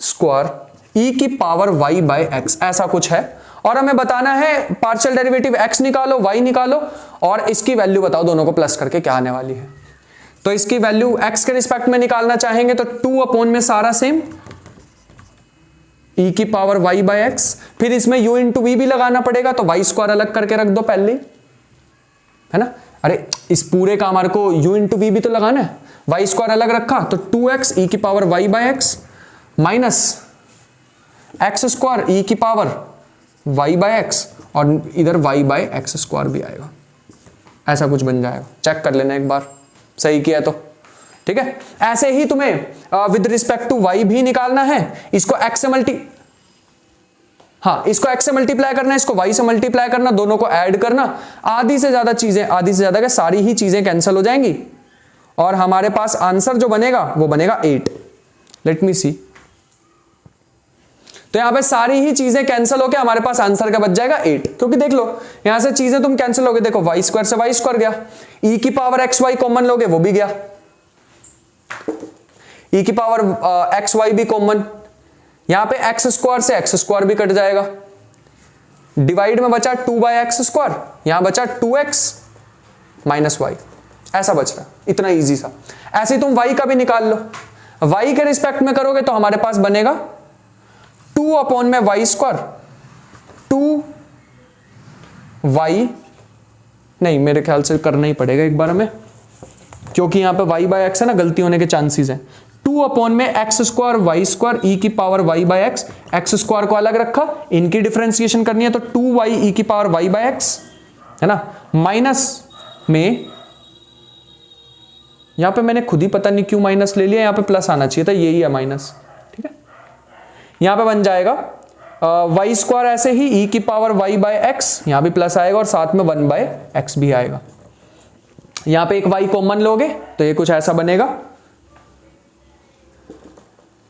square ई की पावर y बाय एक्स, ऐसा कुछ है, और हमें बताना है पार्शियल डेरिवेटिव x निकालो y निकालो और इसकी वैल्यू बताओ, दोनों को प्लस करके क्या आने वाली है। तो इसकी वैल्यू x के रिस्पेक्ट में निकालना चाहेंगे तो 2 अपॉन में सारा सेम e की पावर y बाय एक्स, फिर इसमें u इंटू वी भी लगाना पड़ेगा, तो y स्क्वायर अलग करके रख दो पहले, है ना। अरे इस पूरे का हमारे को u इंटू वी भी तो लगाना है, वाई स्क्वायर अलग रखा तो 2x ई की power y by X minus x square ई की पावर y बाय एक्स और इधर y बाय एक्स स्क्वायर भी आएगा, ऐसा कुछ बन जाएगा। चेक कर लेना एक बार, सही किया तो ठीक है। ऐसे ही तुम्हें विद रिस्पेक्ट टू y भी निकालना है, इसको x से इसको x से मल्टीप्लाई करना है, इसको y से मल्टीप्लाई करना, दोनों को ऐड करना, आधी से ज्यादा क्या सारी ही चीजें कैंसिल हो जाएंगी और हमारे पास आंसर जो बनेगा वो बनेगा 8। लेट मी सी, तो यहां पे सारी ही चीजें कैंसिल होकर हमारे पास आंसर का बच जाएगा 8, क्योंकि देख लो यहां से चीजें तुम कैंसिल होगे, देखो y स्क्वायर से y स्क्वायर गया, e की पावर xy कॉमन लोगे वो भी गया, e की पावर xy भी कॉमन, यहां पे x स्क्वायर से x स्क्वायर भी कट जाएगा, डिवाइड में बचा 2/x स्क्वायर, यहां बचा 2x माइनस y, ऐसा बच रहा, इतना इजी सा। ऐसे तुम y का भी निकाल लो, y के रिस्पेक्ट में करोगे तो हमारे पास बनेगा 2 अपॉन में y स्क्वायर, 2y नहीं, मेरे ख्याल से करना ही पड़ेगा एक बार हमें, क्योंकि यहां पे y बाय एक्स है ना, गलती होने के चांसेस हैं। 2 अपॉन में एक्स स्क्वायर वाई स्क्वायर ई की power y by x, x square को अलग रखा, इनकी डिफरेंशिएशन करनी है तो 2y ई की पावर y बाय एक्स है ना, माइनस में यहां पे मैंने खुद ही पता नहीं क्यों माइनस ले लिया, यहां पे प्लस आना चाहिए था, यही है माइनस, ठीक है। यहां पे बन जाएगा y स्क्वायर ऐसे ही e की पावर y बाय एक्स, यहां भी प्लस आएगा और साथ में 1 बाय एक्स भी आएगा। यहां पे एक y कॉमन लोगे तो ये कुछ ऐसा बनेगा,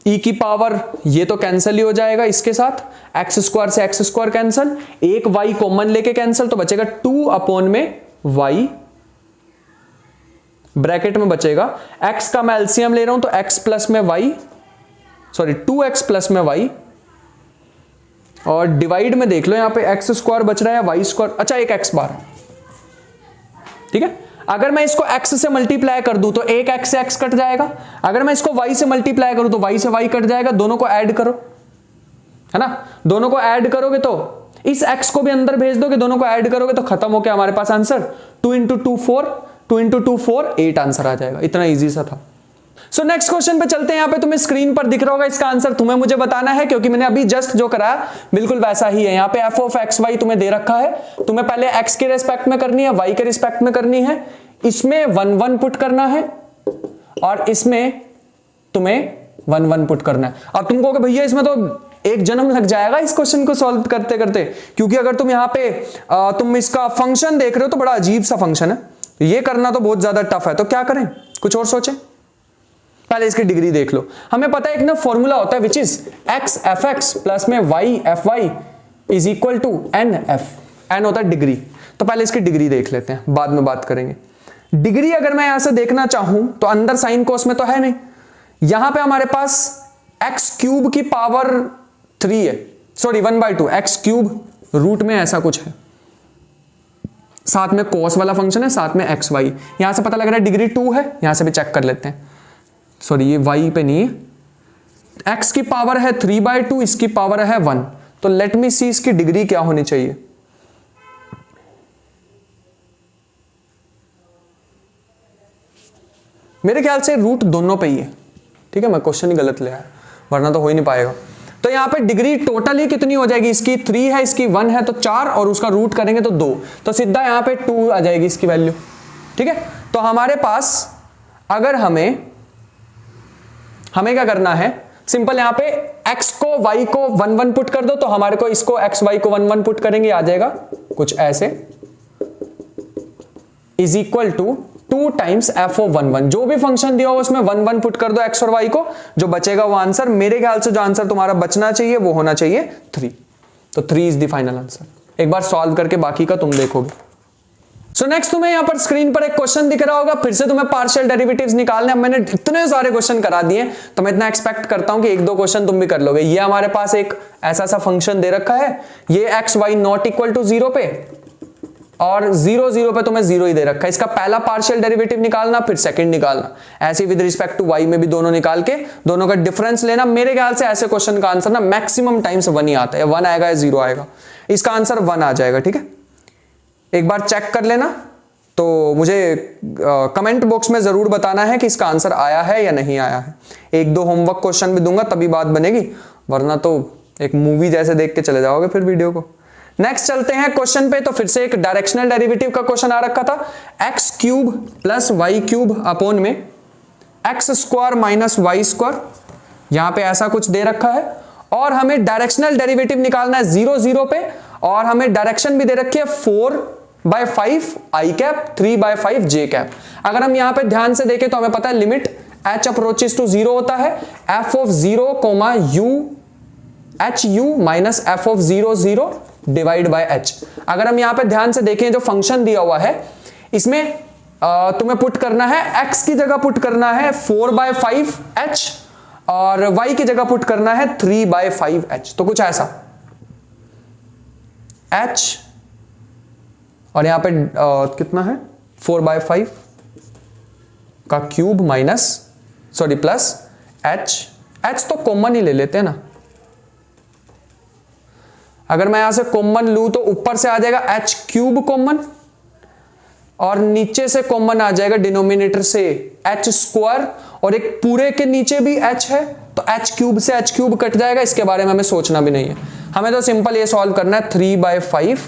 e की पावर ये तो कैंसिल ही हो जाएगा इसके साथ, एक्स स्क्वायर से एक्स स्क्वायर कैंसिल, एक y कॉमन लेके कैंसिल, तो बचेगा 2 अपॉन में y, ब्रैकेट में बचेगा x का मैं एलसीएम ले रहा हूं तो x प्लस में y, सॉरी 2x प्लस में y, और डिवाइड में देख लो यहां पे x स्क्वायर बच रहा है y स्क्वायर, अच्छा एक x बार, ठीक है। अगर मैं इसको x से मल्टीप्लाई कर दूं तो एक x से x कट जाएगा, अगर मैं इसको y से मल्टीप्लाई करूं तो y से y कट जाएगा, दोनों को ऐड करो है ना, दोनों को ऐड करोगे तो इस x को भी अंदर भेज दोगे, दोनों को ऐड करोगे तो खत्म हो गया हमारे पास आंसर, 2 इंटू 2 4, 2 इंटू 2 4 8 आंसर आ जाएगा, इतना इजी सा था। सो नेक्स्ट क्वेश्चन पे चलते हैं। यहां पे तुम्हें स्क्रीन पर दिख रहा होगा, इसका आंसर तुम्हें मुझे बताना है, क्योंकि मैंने अभी जस्ट जो कराया बिल्कुल वैसा ही है। यहां पे f ऑफ एक्स वाई तुम्हें दे रखा है, तुम्हें पहले x के रिस्पेक्ट में करनी है, y के रिस्पेक्ट में करनी है, इसमें 1 1 पुट करना है और इसमें तुम्हें 1 1 पुट करना है। अब तुम कहोगे भैया इसमें तो एक जन्म लग जाएगा इस क्वेश्चन को सॉल्व करते करते, क्योंकि अगर तुम यहां पे तुम इसका फंक्शन देख रहे हो तो बड़ा अजीब सा फंक्शन है, ये करना तो बहुत ज्यादा टफ है, तो क्या करें, कुछ और सोचें। पहले इसकी डिग्री देख लो, हमें पता है एक ना फॉर्मूला होता है which is x f x plus में y f y is equal to n f, n होता है डिग्री। तो पहले इसकी डिग्री देख लेते हैं, बाद में बात करेंगे। डिग्री अगर मैं यहां से देखना चाहूं तो अंदर साइन कोस में तो है नहीं, यहां पे हमारे पास x क्यूब की पावर 3 है, सॉरी 1/2, x क्यूब रूट में ऐसा कुछ है, साथ में cos वाला फंक्शन है, साथ में एक्स वाई, यहां से पता लग रहा है डिग्री 2 है, यहां से भी चेक कर लेते हैं, सॉरी ये y पे नहीं है, x की पावर है 3/2, इसकी पावर है 1, तो लेट मी सी इसकी डिग्री क्या होनी चाहिए। मेरे ख्याल से रूट दोनों पे ही है, ठीक है, मैं क्वेश्चन ही गलत ले आया वरना तो हो ही नहीं पाएगा। तो यहां पे डिग्री टोटली कितनी हो जाएगी, इसकी 3 है, इसकी 1 है तो 4, और उसका रूट करेंगे तो 2, तो सीधा यहां पे 2 आ जाएगी इसकी वैल्यू, ठीक है। तो हमारे पास अगर हमें क्या करना है, सिंपल यहां पे x को y को 1 1 पुट कर दो, तो हमारे को इसको x y को 1 1 पुट करेंगे, आ जाएगा कुछ ऐसे, is equal to 2 times f o 1 1, जो भी फंक्शन दिया हो उसमें 1 1 पुट कर दो x और y को, जो बचेगा वो आंसर, मेरे ख्याल से जो आंसर तुम्हारा बचना चाहिए वो होना चाहिए 3, तो 3 इज द फाइनल आंसर। एक बार सॉल्व करके बाकी का तुम देखोगे। सो नेक्स्ट तुम्हें यहां पर स्क्रीन पर एक क्वेश्चन दिख रहा होगा, फिर से तुम्हें पार्शियल डेरिवेटिव्स निकालने। अब मैंने इतने सारे क्वेश्चन करा दिए तो मैं इतना एक्सपेक्ट करता हूं कि 1 2 क्वेश्चन तुम भी कर लोगे। ये हमारे पास एक ऐसा सा फंक्शन दे रखा है, ये x Y not equal to 0 पे और 0 0 पे तुम्हें 0 ही दे रखा है। इसका पहला पार्शियल डेरिवेटिव निकालना, फिर सेकंड निकालना, ऐसे विद रिस्पेक्ट टू y में भी दोनों निकाल के दोनों का डिफरेंस लेना। मेरे ख्याल से ऐसे क्वेश्चन का आंसर ना मैक्सिमम टाइम्स 1 ही आता है, 1 आएगा या 0 आएगा, इसका आंसर 1 आ जाएगा, ठीक है। एक बार चेक कर लेना, तो मुझे कमेंट बॉक्स में जरूर बताना है कि इसका आंसर आया है या नहीं आया है। एक दो होमवर्क क्वेश्चन भी दूंगा तभी बात बनेगी, वरना तो एक मूवी जैसे देख के चले जाओगे फिर वीडियो को। नेक्स्ट चलते हैं क्वेश्चन पे। तो फिर से एक डायरेक्शनल डेरिवेटिव का क्वेश्चन आ रखा था, X cube plus Y cube upon में x square minus Y square, यहां पे ऐसा कुछ दे रखा है और हमें डायरेक्शनल डेरिवेटिव निकालना है 0 0 पे, और हमें डायरेक्शन भी दे रखी है 4/5 आई कैप 3/5 जे कैप। अगर हम यहां पे ध्यान से देखें तो हमें पता है लिमिट h अप्रोचेस टू 0 होता है f of 0 u h u minus f of 0 0 divide by h। अगर हम यहां पे ध्यान से देखें जो फंक्शन दिया हुआ है इसमें तुम्हें पुट करना है, x की जगह पुट करना है 4/5 h और y की जगह पुट करना है 3/5 h। तो कुछ ऐसा h और यहां पे कितना है 4/5 का cube minus sorry plus h तो कॉमन ही ले लेते हैं ना। अगर मैं यहां से कॉमन लूं तो ऊपर से आ जाएगा h क्यूब कॉमन और नीचे से कॉमन आ जाएगा डिनोमिनेटर से h स्क्वायर, और एक पूरे के नीचे भी h है तो h क्यूब से h क्यूब कट जाएगा, इसके बारे में हमें सोचना भी नहीं है। हमें तो सिंपल ये सॉल्व करना है 3/5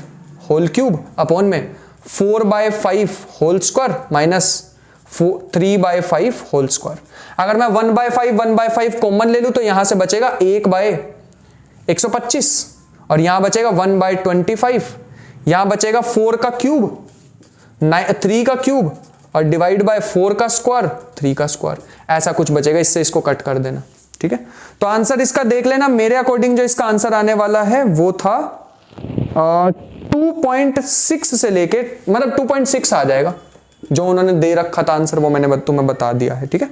होल क्यूब अपॉन में 4/5 whole square minus 3/5 whole square. अगर मैं 1/5 कॉमन ले लूं तो यहां से बचेगा 1/125 और यहां बचेगा 1/25, यहां बचेगा 4 का क्यूब 3 का क्यूब और डिवाइड बाय 4 का स्क्वायर 3 का स्क्वायर, ऐसा कुछ बचेगा। इससे इसको कट कर देना, ठीक है। तो आंसर इसका देख लेना, मेरे अकॉर्डिंग जो इसका आंसर आने वाला है वो था 2.6 से लेके मतलब 2.6 आ जाएगा, जो उन्होंने दे रखा था आंसर वो मैंने तुम्हें बता दिया है, ठीक है।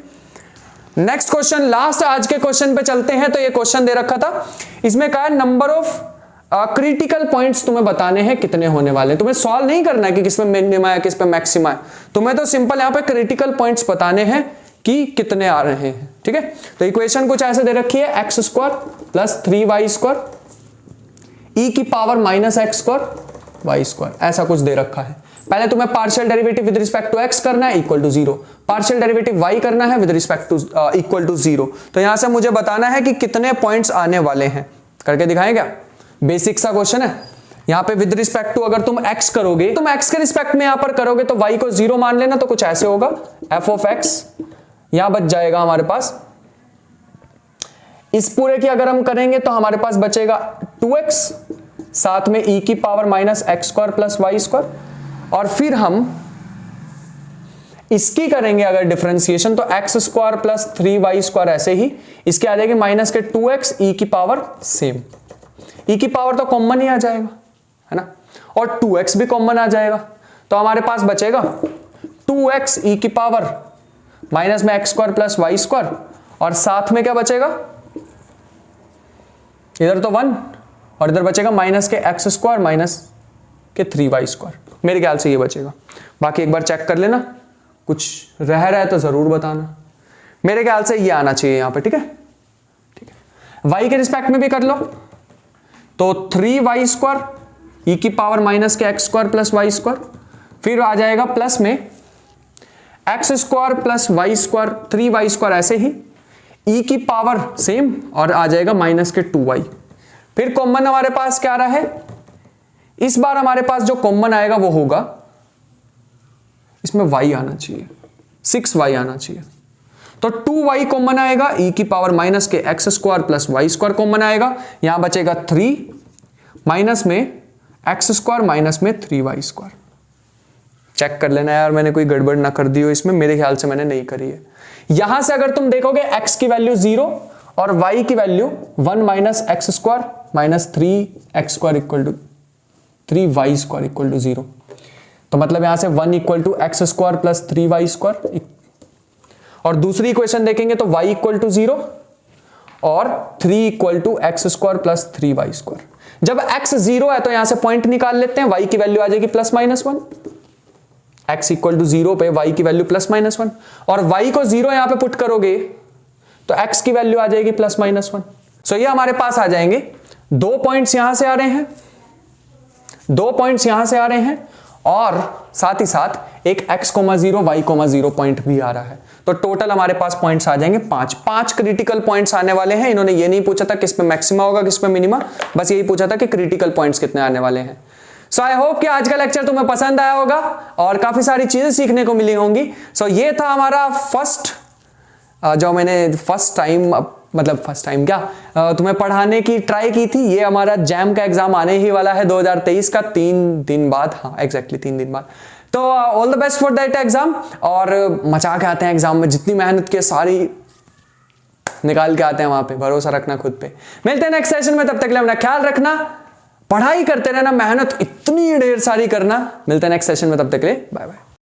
नेक्स्ट क्वेश्चन, लास्ट आज के क्वेश्चन पे चलते हैं। तो ये क्वेश्चन दे रखा था, इसमें कहा है नंबर ऑफ क्रिटिकल पॉइंट्स तुम्हें बताने हैं कितने होने वाले हैं। तुम्हें सॉल्व नहीं करना है कि किस पे मिनिमा है किस पे मैक्सिमा है, तुम्हें तो सिंपल यहां पे क्रिटिकल पॉइंट्स बताने हैं कि कितने आ रहे हैं, ठीक है। तो इक्वेशन कुछ ऐसे दे रखी है, X square plus 3y square ई की power minus x square Y square, ऐसा कुछ दे रखा है। पहले तुम्हें partial derivative with respect to x करना है equal to 0, partial derivative y करना है with respect to equal to 0। तो यहां से मुझे बताना है कि कितने पॉइंट्स आने वाले हैं, करके दिखाएं क्या। बेसिक सा क्वेश्चन है। यहां पे विद रिस्पेक्ट टू अगर तुम x करोगे, तुम x के रिस्पेक्ट में यहां पर करोगे तो y को 0 मान लेना, तो कुछ ऐसे होगा f ऑफ x यहां बच जाएगा हमारे पास। इस पूरे की अगर हम करेंगे तो हमारे पास बचेगा 2x साथ में e की power minus x square plus Y square, और फिर हम इसकी करेंगे अगर डिफरेंशिएशन तो x square plus 3y square, ऐसे ही इसके आ जाएगी माइनस के 2x e की पावर सेम, e की पावर तो कॉमन ही आ जाएगा है ना, और 2x भी कॉमन आ जाएगा। तो हमारे पास बचेगा 2x e की पावर माइनस में x square plus Y square, और साथ में क्या बचेगा, इधर तो 1 और इधर बचेगा minus k x square minus के 3y स्क्वायर। मेरे ख्याल से ये बचेगा, बाकी एक बार चेक कर लेना, कुछ रह रहा है तो जरूर बताना। मेरे ख्याल से ये आना चाहिए यहां पे, ठीक है, ठीक है। y के रिस्पेक्ट में भी कर लो तो 3y स्क्वायर ई की power minus k x square plus Y square, फिर आ जाएगा प्लस में x square plus Y square 3y square, ऐसे ही ई की पावर सेम और आ जाएगा माइनस के 2y। फिर कॉमन हमारे पास क्या रहा है, इस बार हमारे पास जो कॉमन आएगा वो होगा, इसमें y आना चाहिए, 6y आना चाहिए, तो 2y कॉमन आएगा, e की power minus k x square plus Y square common आएगा, यहां बचेगा 3 माइनस में एक्स स्क्वायर माइनस में 3y स्क्वायर। चेक कर लेना यार मैंने कोई गड़बड़ ना कर दी हो इसमें, मेरे ख्याल से मैंने नहीं करी है। यहां से अगर तुम देखोगे x की वैल्यू 0 और y की value 1 minus x square minus 3x square equal to 3y square equal to 0, तो मतलब यहां से 1 equal to x square plus 3y square, और दूसरी इक्वेशन देखेंगे तो y इक्वल टू 0 और 3 equal to x square plus 3y square. जब x 0 है तो यहां से पॉइंट निकाल लेते हैं, y की वैल्यू आ जाएगी plus minus 1, x equal to 0 पे y की वैल्यू प्लस माइनस 1, और y को 0 यहां पे पुट करोगे तो x की वैल्यू आ जाएगी प्लस माइनस 1। सो ये हमारे पास आ जाएंगे, 2 पॉइंट्स यहां से आ रहे हैं, 2 पॉइंट्स यहां से आ रहे हैं, और साथ ही साथ एक x,0 y,0 पॉइंट भी आ रहा है। तो टोटल हमारे पास पॉइंट्स आ जाएंगे 5 क्रिटिकल पॉइंट्स आने वाले हैं। इन्होंने ये नहीं पूछा था किस पे मैक्सिमा होगा किस पे मिनिमा, बस यही पूछा था कि क्रिटिकल पॉइंट्स कितने आने वाले हैं। सो आई होप कि आज का लेक्चर तुम्हें पसंद आया होगा और काफी सारी चीजें सीखने को मिली होंगी। सो ये था हमारा फर्स्ट जो मैंने फर्स्ट टाइम क्या तुम्हें पढ़ाने की ट्राई की थी। ये हमारा जैम का एग्जाम आने ही वाला है 2023 का 3 दिन बाद, हाँ एग्जैक्टली 3 दिन बाद। तो all the best for that exam और मचा के आते हैं एग्जाम में, जितनी मेहनत की सारी निकाल के आते हैं वहां पे, भरोसा रखना खुद पे। मिलते हैं नेक्स्ट सेशन में, तब तक के लिए अपना ख्याल रखना, पढ़ाई करते रहना, मेहनत इतनी ढेर सारी करना। मिलते हैं नेक्स्ट सेशन में, तब तक के लिए बाय बाय।